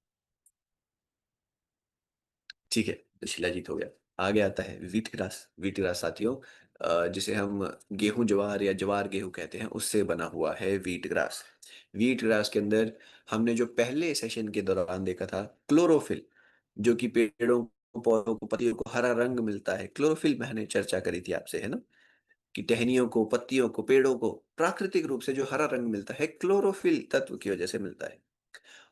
ठीक है, तो शिलाजीत हो गया। आगे आता है वीट ग्रास। वीट ग्रास साथियों, जिसे हम गेहूं जवार या जवार गेहूं कहते हैं, उससे बना हुआ है वीट ग्रास। वीट ग्रास के अंदर हमने जो पहले सेशन के दौरान देखा था, क्लोरोफिल, जो कि पेड़ों को, पौधों को, पत्तियों को हरा रंग मिलता है। क्लोरोफिल मैंने चर्चा करी थी आपसे, है ना? कि टहनियों को, पत्तियों को, पेड़ों को प्राकृतिक रूप से जो हरा रंग मिलता है, क्लोरोफिल तत्व की वजह से मिलता है।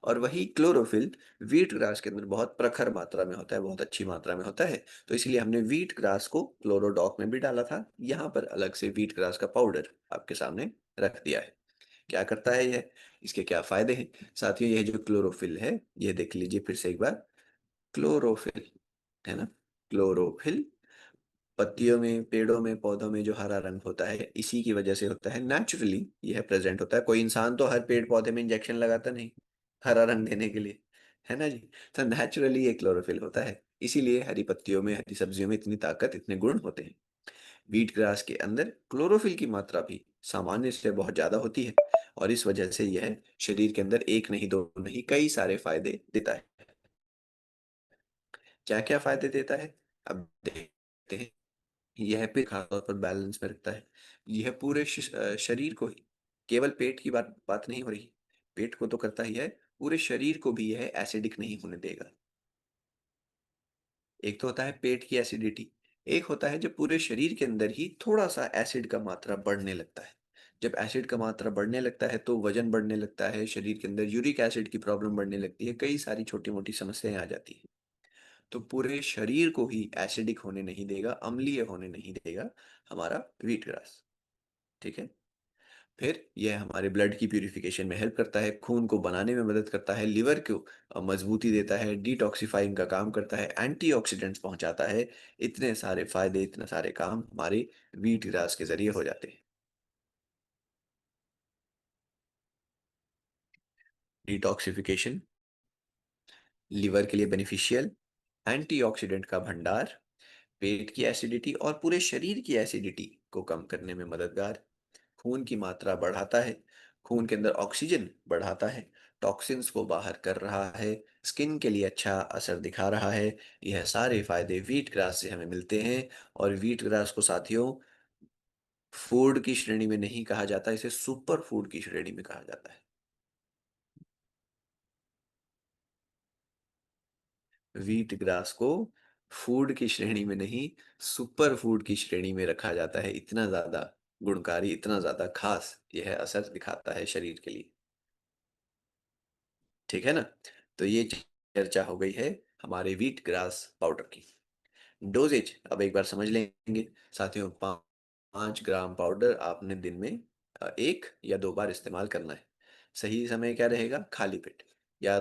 और वही क्लोरोफिल व्हीट ग्रास के अंदर बहुत प्रखर मात्रा में होता है, बहुत अच्छी मात्रा में होता है। तो इसलिए हमने व्हीट ग्रास को क्लोरोडॉक में भी डाला था। यहाँ पर अलग से व्हीट ग्रास का पाउडर आपके सामने रख दिया है। क्या करता है यह? इसके क्या फायदे हैं? साथियों, यह जो क्लोरोफिल है, ये देख लीजिए फिर से एक बार। क्लोरोफिल, है ना? क्लोरोफिल पत्तियों में, पेड़ों में, पौधों में जो हरा रंग होता है, इसी की वजह से होता है। नेचुरली यह प्रेजेंट होता है। कोई इंसान तो हर पेड़ पौधे में इंजेक्शन लगाता नहीं हरा रंग देने के लिए, है ना जी? तो नेचुरली ये क्लोरोफिल होता है, इसीलिए हरी पत्तियों में, हरी सब्जियों में इतनी ताकत, इतने गुण होते हैं। व्हीट ग्रास के अंदर क्लोरोफिल की मात्रा भी सामान्य से बहुत ज्यादा होती है, और इस वजह से यह शरीर के अंदर एक नहीं, दो नहीं, कई सारे फायदे देता है। क्या क्या फायदे देता है, अब देखते हैं। यह पे खासतौर पर बैलेंस में रखता है। यह पूरे शरीर को ही, केवल पेट की बात बात नहीं हो रही, पेट को तो करता ही है, पूरे शरीर को भी यह एसिडिक नहीं होने देगा। एक तो होता है पेट की एसिडिटी, एक होता है जब पूरे शरीर के अंदर ही थोड़ा सा एसिड का मात्रा बढ़ने लगता है। जब एसिड का मात्रा बढ़ने लगता है तो वजन बढ़ने लगता है, शरीर के अंदर यूरिक एसिड की प्रॉब्लम बढ़ने लगती है, कई सारी छोटी मोटी समस्याएं आ जाती हैं। तो पूरे शरीर को ही एसिडिक होने नहीं देगा, अम्लीय होने नहीं देगा हमारा व्हीट ग्रास। ठीक है? फिर यह हमारे ब्लड की प्यूरिफिकेशन में हेल्प करता है, खून को बनाने में मदद करता है, लिवर को मजबूती देता है, डिटॉक्सिफाइंग का काम करता है, एंटीऑक्सीडेंट्स पहुंचाता है। इतने सारे फायदे, इतने सारे काम हमारे व्हीट ग्रास के जरिए हो जाते हैं। डिटॉक्सिफिकेशन, लिवर के लिए बेनिफिशियल, एंटीऑक्सीडेंट का भंडार, पेट की एसिडिटी और पूरे शरीर की एसिडिटी को कम करने में मददगार, खून की मात्रा बढ़ाता है, खून के अंदर ऑक्सीजन बढ़ाता है, टॉक्सिन्स को बाहर कर रहा है, स्किन के लिए अच्छा असर दिखा रहा है। यह सारे फायदे व्हीट ग्रास से हमें मिलते हैं। और व्हीट ग्रास को साथियों फूड की श्रेणी में नहीं कहा जाता, इसे सुपर फूड की श्रेणी में कहा जाता है। व्हीट ग्रास को फूड की श्रेणी में नहीं, सुपर फूड की श्रेणी में रखा जाता है। इतना ज्यादा गुणकारी, इतना ज्यादा खास यह असर दिखाता है शरीर के लिए। ठीक है ना? तो ये चर्चा हो गई है हमारे व्हीट ग्रास पाउडर की। डोजेज अब एक बार समझ लेंगे साथियों। 5 ग्राम पाउडर आपने दिन में 1 या 2 बार इस्तेमाल करना है। सही समय क्या रहेगा? खाली पेट, या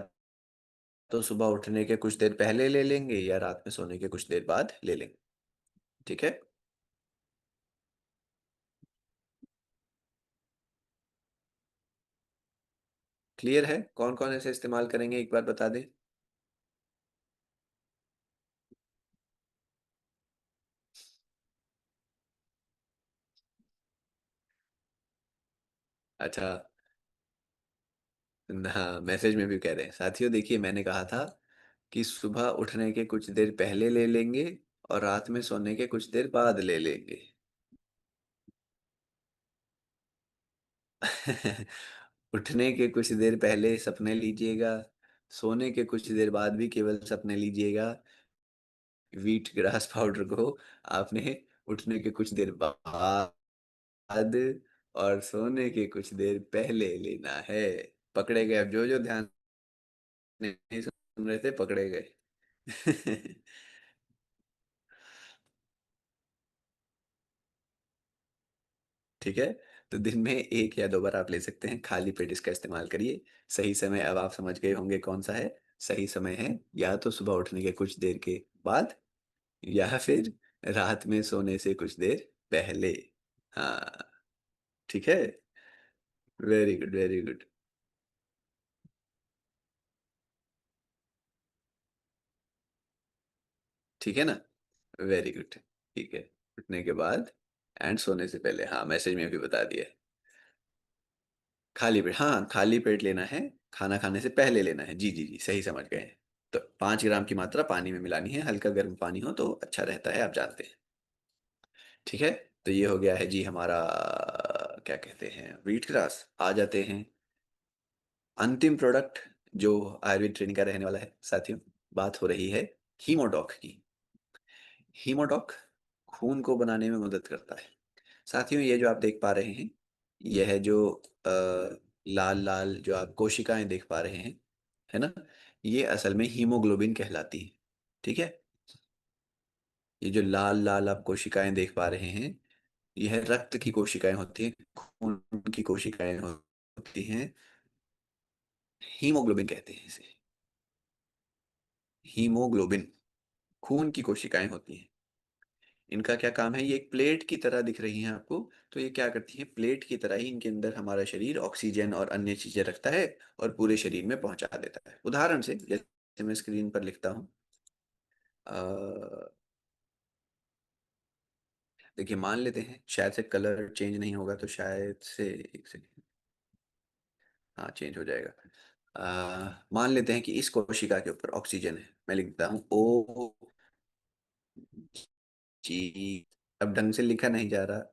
तो सुबह उठने के कुछ देर पहले ले लेंगे या रात में सोने के कुछ देर बाद ले लेंगे। ठीक है? क्लियर है? कौन कौन ऐसे इस्तेमाल करेंगे एक बार बता दें। अच्छा। हाँ, मैसेज में भी कह रहे हैं साथियों, देखिए मैंने कहा था कि सुबह उठने के कुछ देर पहले ले लेंगे और रात में सोने के कुछ देर बाद ले लेंगे। उठने के कुछ देर पहले सपने लीजिएगा, सोने के कुछ देर बाद भी केवल सपने लीजिएगा। व्हीट ग्रास पाउडर को आपने उठने के कुछ देर बाद और सोने के कुछ देर पहले लेना है। पकड़े गए, अब जो जो ध्यान नहीं सुन रहे थे पकड़े गए। ठीक है। तो दिन में एक या दो बार आप ले सकते हैं, खाली पेट इसका इस्तेमाल करिए। सही समय अब आप समझ गए होंगे कौन सा है। सही समय है या तो सुबह उठने के कुछ देर के बाद, या फिर रात में सोने से कुछ देर पहले। हाँ। ठीक है। Very good, very good. ठीक है ना। Very good. ठीक है। उठने के बाद एंड सोने से पहले, हाँ मैसेज में भी बता दिया। खाली पेट, हाँ खाली पेट लेना है। खाना खाने से पहले लेना है, जी जी जी, सही समझ गए हैं। तो 5 ग्राम की मात्रा पानी में मिलानी है, हल्का गर्म पानी हो तो अच्छा रहता है, आप जानते हैं। ठीक है। तो ये हो गया है जी हमारा, क्या कहते हैं, व्हीट ग्रास। आ जाते हैं अंतिम प्रोडक्ट जो आयुर्वेद ट्रेनिंग का रहने वाला है साथियों। बात हो रही है हीमोडॉक की। हीमोडॉक खून को बनाने में मदद करता है। साथियों ये जो आप देख पा रहे हैं, यह जो लाल लाल जो आप कोशिकाएं देख पा रहे हैं, है ना, ये असल में हीमोग्लोबिन कहलाती है। ठीक है। ये जो लाल लाल आप कोशिकाएं देख पा रहे हैं, यह रक्त की कोशिकाएं होती हैं, खून की कोशिकाएं होती हैं। हीमोग्लोबिन कहते हैं इसे। हीमोग्लोबिन खून की कोशिकाएं होती हैं। इनका क्या काम है, ये एक प्लेट की तरह दिख रही हैं आपको। तो ये क्या करती हैं, प्लेट की तरह ही इनके अंदर हमारा शरीर ऑक्सीजन और अन्य चीजें रखता है और पूरे शरीर में पहुंचा देता है। उदाहरण से जैसे मैं स्क्रीन पर लिखता हूँ, देखिए मान लेते हैं, शायद से कलर चेंज नहीं होगा तो शायद से, एक सेकेंड, हाँ चेंज हो जाएगा। मान लेते हैं कि इस कोशिका के ऊपर ऑक्सीजन है, मैं लिखता हूँ ओ जी। अब ढंग से लिखा नहीं जा रहा,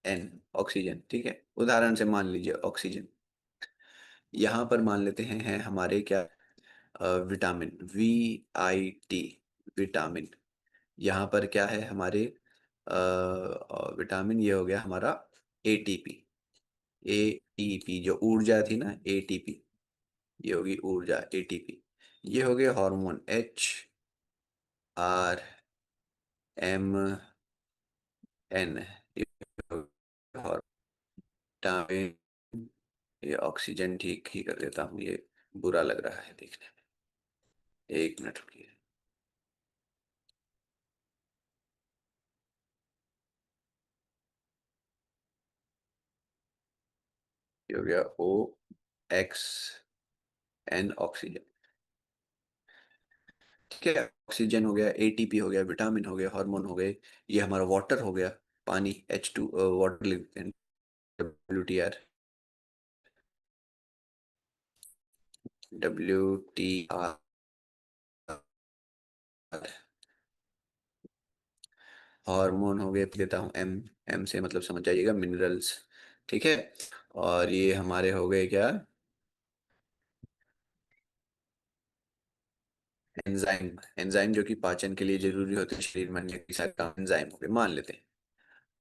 एन, ऑक्सीजन। ठीक है, उदाहरण से मान लीजिए ऑक्सीजन। यहाँ पर मान लेते हैं है हमारे क्या, विटामिन, VIT, विटामिन। यहाँ पर क्या है हमारे, विटामिन, ये हो गया हमारा ATP। ATP जो ऊर्जा थी ना, ATP, ये होगी ऊर्जा, ATP। ये हो गए हार्मोन, HRMN। विटामिन, ये ऑक्सीजन ठीक ही कर देता हूँ, ये बुरा लग रहा है देखने में। एक मिनट रुकिए। ये हो गया OXN, ऑक्सीजन। ठीक है, ऑक्सीजन हो गया, ATP हो गया, विटामिन हो गया, हार्मोन हो गए। ये हमारा वाटर हो गया, पानी, H2, वाटर लिखते हैं, WTR, WTR। हार्मोन हो गए, देता हूँ M। M से मतलब समझ जाइएगा, मिनरल्स। ठीक है। और ये हमारे हो गए क्या, एंजाइम। एंजाइम जो कि पाचन के लिए जरूरी होते हैं शरीर में, अन्य कई सारे काम एंजाइम हो गए, मान लेते हैं।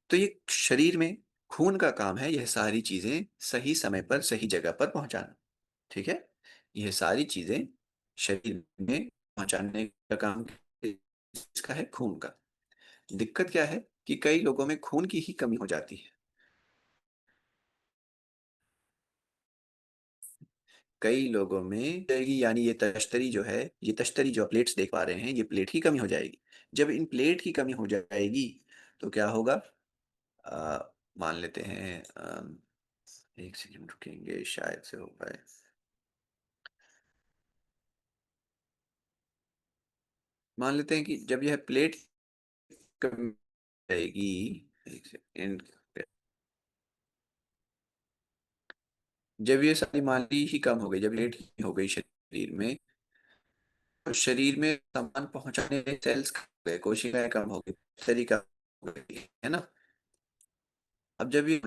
तो ये शरीर में खून का काम है यह सारी चीजें सही समय पर सही जगह पर पहुंचाना। ठीक है। यह सारी चीजें शरीर में पहुंचाने का काम इसका है, खून का। दिक्कत क्या है कि कई लोगों में खून की ही कमी हो जाती है। कई लोगों में जाएगी, यानी ये तश्तरी जो है, ये तश्तरी जो प्लेट्स देख पा रहे हैं, ये प्लेट की कमी हो जाएगी। जब इन प्लेट की कमी हो जाएगी तो क्या होगा, आ, मान लेते हैं, एक सेकंड रुकेंगे, शायद से हो पाए। मान लेते हैं कि जब यह प्लेट कम जाएगी, एक सेकंड, जब ये सारी माली ही कम हो गई, जब रेट ही हो गई शरीर में, तो शरीर में सामान पहुंचाने के सेल्स कम हो गए, कोशिकाएं कम हो गई, तरीका हो गई, है ना। अब जब ये,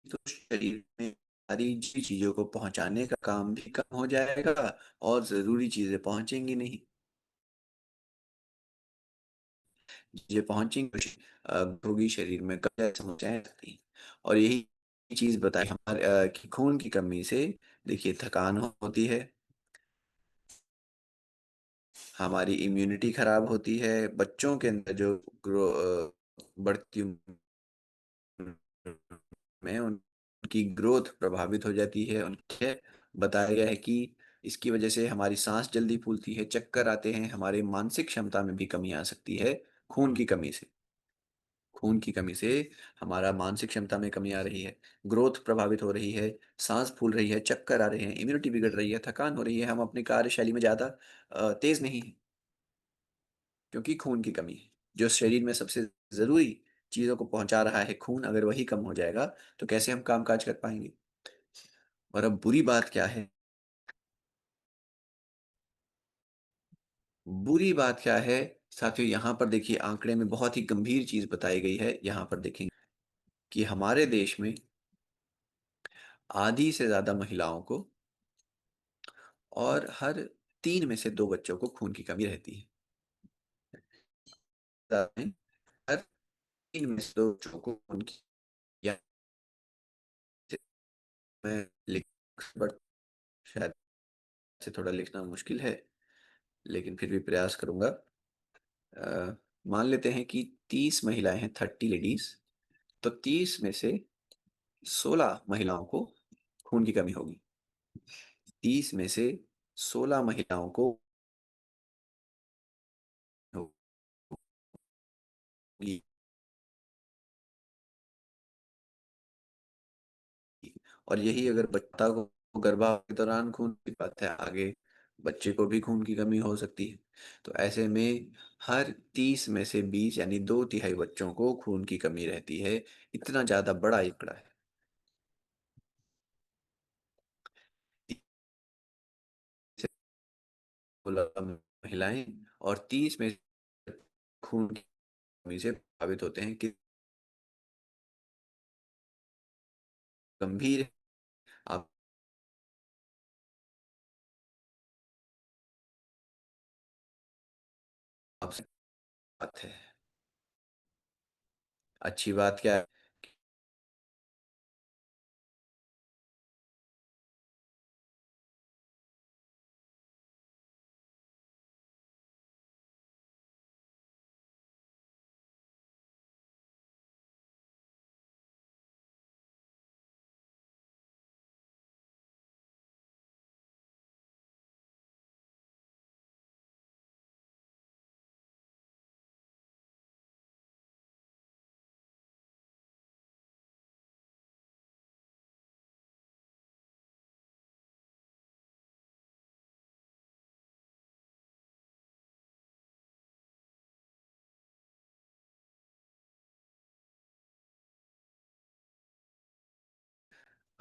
तो शरीर में सारी चीजों को पहुंचाने का काम भी कम हो जाएगा और जरूरी चीजें पहुंचेंगी नहीं। चीजें पहुंचेंगी कुछ होगी शरीर में, कम समस्याएं आती हैं। और यही चीज बताई हमारे कि खून की कमी से देखिए थकान होती है, हमारी इम्यूनिटी खराब होती है, बच्चों के अंदर जो बढ़ती उम्र में उनकी ग्रोथ प्रभावित हो जाती है। उनके बताया गया है कि इसकी वजह से हमारी सांस जल्दी फूलती है, चक्कर आते हैं, हमारे मानसिक क्षमता में भी कमी आ सकती है खून की कमी से। खून की कमी से हमारा मानसिक क्षमता में कमी आ रही है, ग्रोथ प्रभावित हो रही है, सांस फूल रही है, चक्कर आ रहे हैं, इम्यूनिटी बिगड़ रही है, थकान हो रही है, हम अपनी कार्यशैली में ज़्यादा तेज नहीं है, क्योंकि खून की कमी है। जो शरीर में सबसे ज़रूरी चीज़ों को पहुँचा रहा है खून, अगर वही कम हो जाएगा, तो कैसे हम काम-काज कर पाएँगे? और अब बुरी बात क्या है? बुरी बात क्या है? साथियों, यहाँ पर देखिए आंकड़े में बहुत ही गंभीर चीज़ बताई गई है। यहाँ पर देखेंगे कि हमारे देश में आधी से ज़्यादा महिलाओं को और हर 3 में से 2 बच्चों को खून की कमी रहती है। हर 3 में से 2 बच्चों को खून की, या मैं लिख, बट शायद से थोड़ा लिखना मुश्किल है, लेकिन फिर भी प्रयास करूँगा। मान लेते हैं कि 30 महिलाएँ हैं, 30 लेडीज़, तो 30 में से 16 महिलाओं को खून की कमी होगी। 30 में से 16 महिलाओं को होगी। और यही अगर बच्चा को गर्भावस्था के दौरान खून की बात है, आगे बच्चे को भी खून की कमी हो सकती है। तो ऐसे में हर 30 में से 20 यानी 2 तिहाई बच्चों को खून की कमी रहती है। इतना ज़्यादा बड़ा आंकड़ा है। 30 से 16 महिलाएं और 30 में से खून की कमी से प्रभावित होते हैं कि गंभीर है। आप आपसे बात है। अच्छी बात क्या है?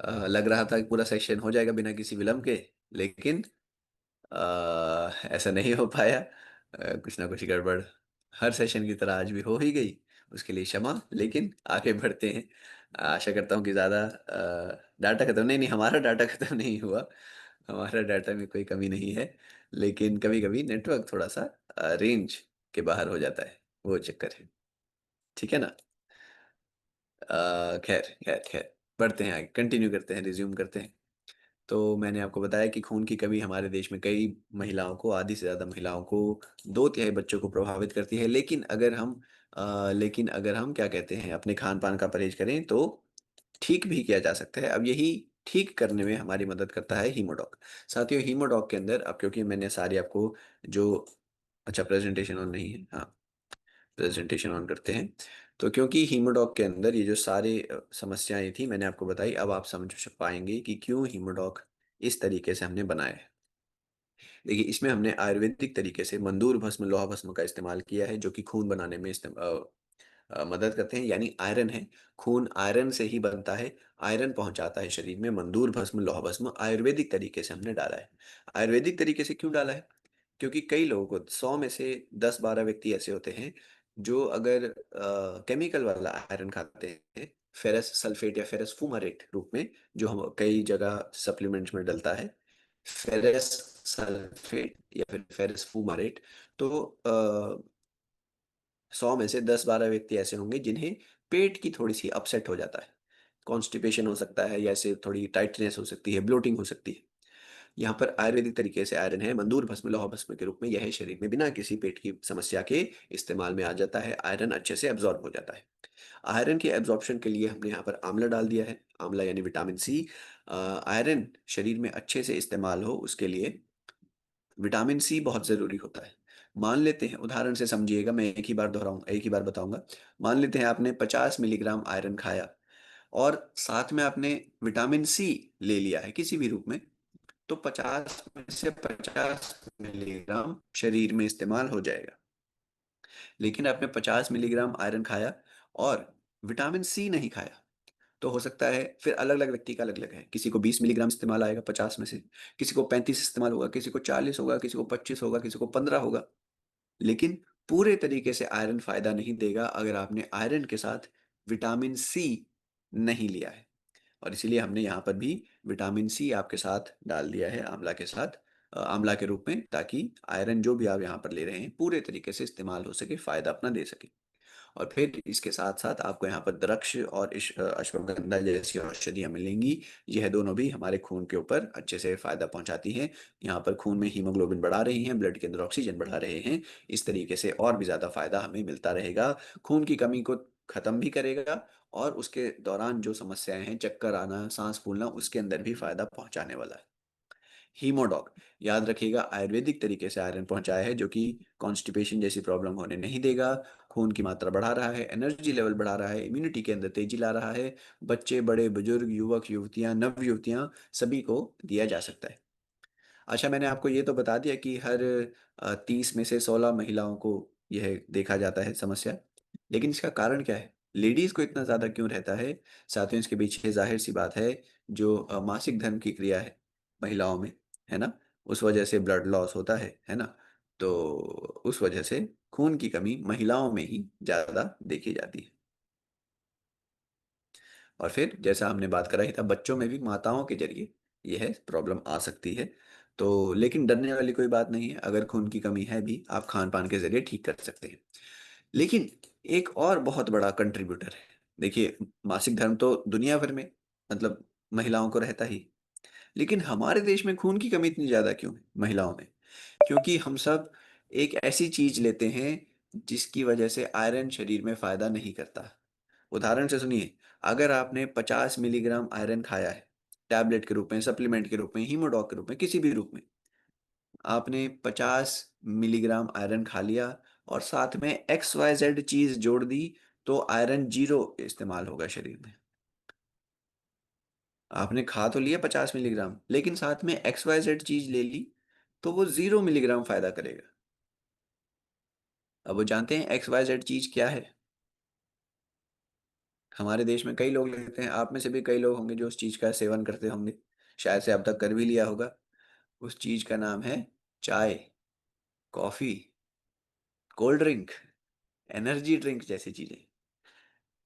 लग रहा था कि पूरा सेशन हो जाएगा बिना किसी विलंब के, लेकिन ऐसा नहीं हो पाया। कुछ ना कुछ गड़बड़ हर सेशन की तरह आज भी हो ही गई। उसके लिए क्षमा, लेकिन आगे बढ़ते हैं। आशा करता हूँ कि ज़्यादा डाटा खत्म नहीं, नहीं हमारा डाटा खत्म नहीं हुआ। हमारा डाटा में कोई कमी नहीं है, लेकिन कभी-कभी नेटवर्क थोड़ा-सा रेंज के बाहर हो जाता है, वो चक्कर है। ठीक है ना? खैर, खैर, खैर बढ़ते हैं आगे, कंटिन्यू करते हैं, रिज़्यूम करते हैं। तो मैंने आपको बताया कि खून की कमी हमारे देश में कई महिलाओं को, आधी से ज़्यादा महिलाओं को, 2 तिहाई बच्चों को प्रभावित करती है। लेकिन अगर हम क्या कहते हैं, अपने खान-पान का परहेज़ करें तो ठीक भी किया जा सकता है। अब यही ठीक करने में हमारी मदद करता है हीमोडॉक। साथियों, हीमोडॉक के अंदर अब क्योंकि मैंने सारी आपको जो, अच्छा प्रेज़ेंटेशन ऑन नहीं है, हाँ, प्रेज़ेंटेशन ऑन करते हैं। तो क्योंकि हीमोडॉक के अंदर ये जो सारी समस्याएँ थी मैंने आपको बताई, अब आप समझ पाएँगे कि क्यों हीमोडॉक इस तरीके से हमने बनाया है। देखिए, इसमें हमने आयुर्वेदिक तरीके से मंदूर भस्म, लोहा भस्म का इस्तेमाल किया है, जो कि खून बनाने में मदद करते हैं, यानी आयरन है। खून आयरन से ही बनता है, आयरन पहुँचाता है शरीर में, मंदूर भस्म, लौह भस्म आयुर्वेदिक तरीके से हमने डाला है। आयुर्वेदिक तरीके से क्यों डाला है? क्योंकि कई लोगों को 100 में से 10-12 व्यक्ति ऐसे होते हैं जो अगर केमिकल वाला आयरन खाते हैं, फेरस सल्फेट या फेरस फुमारेट रूप में, जो हम कई जगह सप्लीमेंट्स में डलता है, फेरस सल्फेट या फिर फेरस फुमारेट, तो 100 में से 10-12 व्यक्ति ऐसे होंगे जिन्हें पेट की थोड़ी-सी अपसेट हो जाता है। कॉन्स्टिपेशन हो सकता है, या ऐसे थोड़ी टाइटनेस हो सकती है, ब्लोटिंग हो सकती है। यहाँ पर आयुर्वेदिक तरीके से आयरन है, मंदूर भस्म, लौह भस्म के रूप में यह शरीर में बिना किसी पेट की समस्या के इस्तेमाल में आ जाता है, आयरन अच्छे से एब्ज़ॉर्ब हो जाता है। आयरन के एब्ज़ॉर्प्शन के लिए हमने यहाँ पर आंवला डाल दिया है, आंवला यानी विटामिन सी। आयरन शरीर में अच्छे से इस्तेमाल हो उसके लिए विटामिन सी बहुत ज़रूरी होता है। मान लेते हैं, उदाहरण से समझिएगा, मैं एक ही बार बताऊँगा। मान लेते हैं आपने 50 मिलीग्राम आयरन खाया और साथ में आपने विटामिन सी ले लिया है किसी भी रूप में, तो 50 में से 50 मिलीग्राम शरीर में इस्तेमाल हो जाएगा। लेकिन आपने 50 मिलीग्राम आयरन खाया और विटामिन सी नहीं खाया, तो हो सकता है फिर अलग-अलग व्यक्ति का अलग-अलग है। किसी को 20 मिलीग्राम इस्तेमाल आएगा 50 में से, किसी को 35 इस्तेमाल होगा, किसी को 40 होगा, किसी को 25 होगा, किसी को 15 होगा। लेकिन पूरे तरीके से आयरन फ़ायदा नहीं देगा अगर आपने आयरन के साथ विटामिन सी नहीं लिया है। और इसीलिए हमने यहाँ पर भी विटामिन सी आपके साथ डाल दिया है आंवला के साथ, आंवला के रूप में, ताकि आयरन जो भी आप यहाँ पर ले रहे हैं पूरे तरीके से इस्तेमाल हो सके, फ़ायदा अपना दे सके। और फिर इसके साथ-साथ आपको यहाँ पर दरख्श और अश्वगंधा जैसी औषधियाँ मिलेंगी। यह दोनों भी हमारे खून के ऊपर अच्छे से फ़ायदा पहुँचाती हैं। यहाँ पर खून में हीमोग्लोबिन बढ़ा रही हैं, ब्लड के अंदर ऑक्सीजन बढ़ा रहे हैं। इस तरीके से और भी ज़्यादा फ़ायदा हमें मिलता रहेगा। खून की कमी को ख़त्म भी करेगा और उसके दौरान जो समस्याएँ हैं, चक्कर आना, साँस फूलना, उसके अंदर भी फ़ायदा पहुँचाने वाला है। हीमोडॉग, याद रखिएगा, आयुर्वेदिक तरीके से आयरन पहुँचाया है, जो कि कॉन्स्टिपेशन जैसी प्रॉब्लम होने नहीं देगा। खून की मात्रा बढ़ा रहा है, एनर्जी लेवल बढ़ा रहा है, इम्यूनिटी के अंदर तेज़ी ला रहा है। बच्चे, बड़े, बुजुर्ग, युवक, युवतियाँ, नवयुवतियाँ सभी को दिया जा सकता है। अच्छा, मैंने आपको ये तो बता दिया कि हर 30 में से 16 महिलाओं को यह देखा जाता है समस्या। लेकिन इसका कारण क्या है? लेडीज़ को इतना ज़्यादा क्यों रहता है? साथियों, इसके पीछे ज़ाहिर-सी बात है, जो मासिक धर्म की क्रिया है महिलाओं में, है ना? उस वजह से ब्लड लॉस होता है ना? तो उस वजह से खून की कमी महिलाओं में ही ज़्यादा देखी जाती है। और फिर जैसा हमने बात कराई था, बच्चों में भी माताओं के ज़रिए यह प्रॉब्लम आ सकती है। तो लेकिन डरने वाली कोई बात नहीं है, अगर खून की कमी है भी, आप खान-पान के ज़रिए ठीक कर सकते हैं। लेकिन एक और बहुत बड़ा कंट्रीब्यूटर है। देखिए, मासिक धर्म तो दुनिया भर में, मतलब, महिलाओं को रहता ही। लेकिन हमारे देश में खून की कमी इतनी ज़्यादा क्यों है महिलाओं में? क्योंकि हम सब एक ऐसी चीज़ लेते हैं जिसकी वजह से आयरन शरीर में फ़ायदा नहीं करता। उदाहरण से सुनिए, अगर आपने 50 मिलीग्राम आयरन खाया है, टैबलेट के रूप में, सप्लीमेंट के रूप में, हीमोडॉग के रूप में, किसी भी रूप में, आपने 50 मिलीग्राम आयरन खा लिया और साथ में XYZ चीज़ जोड़ दी, तो आयरन 0 इस्तेमाल होगा शरीर में। आपने खा तो लिया 50 मिलीग्राम, लेकिन साथ में XYZ चीज़ ले ली, तो वो 0 मिलीग्राम फ़ायदा करेगा। अब वो जानते हैं XYZ चीज़ क्या है? हमारे देश में कई लोग लेते हैं, आप में से भी कई लोग होंगे जो उस चीज़ का सेवन करते होंगे। शायद से अब तक कर भी लिया होगा। उस चीज़ का नाम है चाय, coffee, cold drink, energy drink जैसी चीज़ें।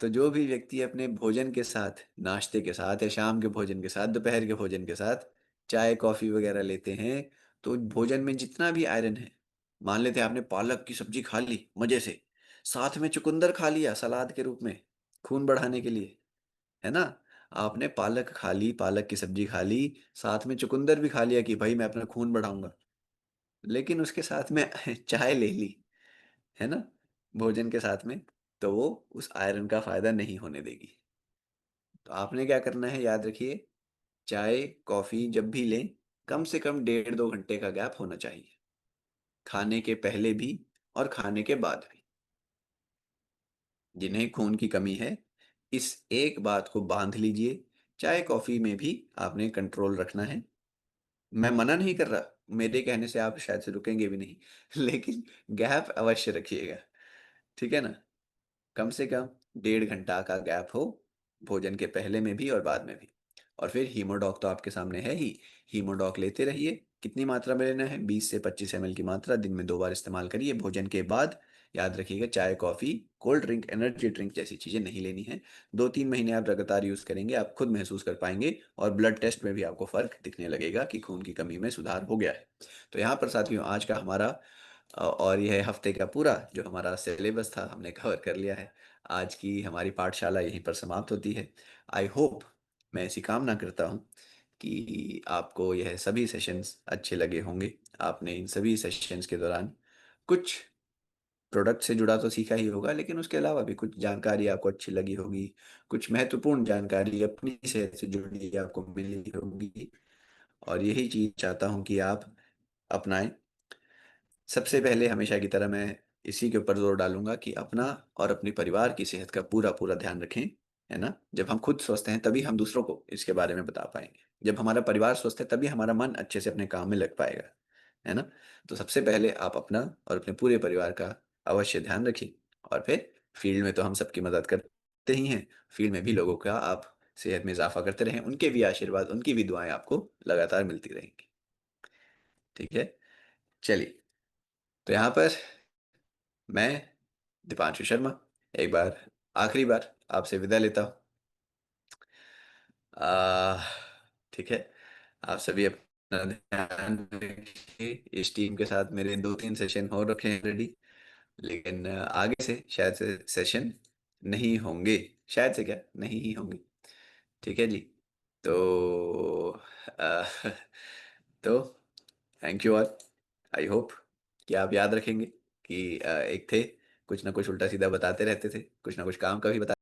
तो जो भी व्यक्ति अपने भोजन के साथ, नाश्ते के साथ या शाम के भोजन के साथ, दोपहर के भोजन के साथ चाय, कॉफ़ी वग़ैरह लेते हैं, तो भोजन में जितना भी आयरन है, मान लेते हैं आपने पालक की सब्ज़ी खा ली मज़े से, साथ में चुकंदर खा लिया सलाद के रूप में, खून बढ़ाने के लिए, है ना? आपने पालक खा ली, पालक की सब्ज़ी खा ली, साथ में चुकंदर भी खा लिया कि भई मैं अपना खून बढ़ाऊँगा। लेकिन उसके साथ में चाय ले ली, है ना? भोजन के साथ में, तो वो उस आयरन का फ़ायदा नहीं होने देगी। तो आपने क्या करना है, याद रखिए, चाय, कॉफ़ी जब भी लें, कम से कम डेढ़ 2 घंटे का गैप होना चाहिए। खाने के पहले भी और खाने के बाद भी। जिन्हें खून की कमी है, इस एक बात को बाँध लीजिए, चाय, कॉफ़ी में भी आपने कंट्रोल रखना है। मैं मना नहीं कर रहा, मेरे कहने से आप शायद से रुकेंगे भी नहीं, लेकिन गैप अवश्य रखिएगा, ठीक है ना? कम से कम 1.5 घंटा का गैप हो, भोजन के पहले में भी और बाद में भी। और फिर हीमोडॉक तो आपके सामने है ही, हीमोडॉक लेते रहिए। कितनी मात्रा में लेना है? 20 से 25 ml की मात्रा, दिन में 2 बार इस्तेमाल करिए भोजन के बाद। याद रखिएगा, चाय, coffee, cold drink, energy drink जैसी चीज़ें नहीं लेनी है। 2-3 महीने आप लगातार यूज़ करेंगे, आप खुद महसूस कर पाएँगे और ब्लड टेस्ट में भी आपको फ़र्क दिखने लगेगा कि खून की कमी में सुधार हो गया है। तो यहाँ पर साथियों, आज का हमारा और यह हफ्ते का पूरा जो हमारा सिलेबस था, हमने कवर कर लिया है। आज की हमारी पाठशाला यहीं पर समाप्त होती है। आई होप, मैं ऐसी कामना करता हूँ कि आपको यह सभी सेशंस अच्छे लगे होंगे। आपने इन सभी सेशंस के दौरान कुछ प्रोडक्ट से जुड़ा तो सीखा ही होगा, लेकिन उसके अलावा भी कुछ जानकारी आपको अच्छी लगी होगी, कुछ महत्वपूर्ण जानकारी अपनी सेहत से जुड़ी आपको मिली होगी, और यही चीज़ चाहता हूँ कि आप अपनाएँ। सबसे पहले हमेशा की तरह मैं इसी के ऊपर ज़ोर डालूँगा कि अपना और अपने परिवार की सेहत का पूरा-पूरा ध्यान रखें, है ना? जब हम खुद स्वस्थ हैं, तभी हम दूसरों को इसके बारे में बता पाएँगे। जब हमारा परिवार स्वस्थ है, तभी हमारा मन अच्छे से अपने काम में लग पाएगा, है ना? तो सबसे पहले आप अपना और अपने पूरे परिवार का अवश्य ध्यान रखिए, और फिर फील्ड में तो हम सबकी मदद करते ही हैं, फील्ड में भी लोगों का आप सेहत में इज़ाफ़ा करते रहें, उनके भी आशीर्वाद, उनकी भी दुआएँ आपको लगातार मिलती रहेंगी, ठीक है? चलिए, तो यहाँ पर मैं, दीपांशु शर्मा, एक बार आखिरी बार आपसे विदा लेता हूँ। आह, ठीक है? आप सभी अपना ध्यान रखिए। इस टीम के साथ मेरे 2-3 सेशन हो रखे हैं ऑलरेडी, लेकिन आगे से शायद से सेशन नहीं होंगे। शायद से क्या, नहीं ही होंगे। ठीक है जी? तो अ, तो thank you all. I hope कि आप याद रखेंगे कि एक थे, कुछ ना कुछ उल्टा-सीधा बताते रहते थे, कुछ ना कुछ काम का भी बता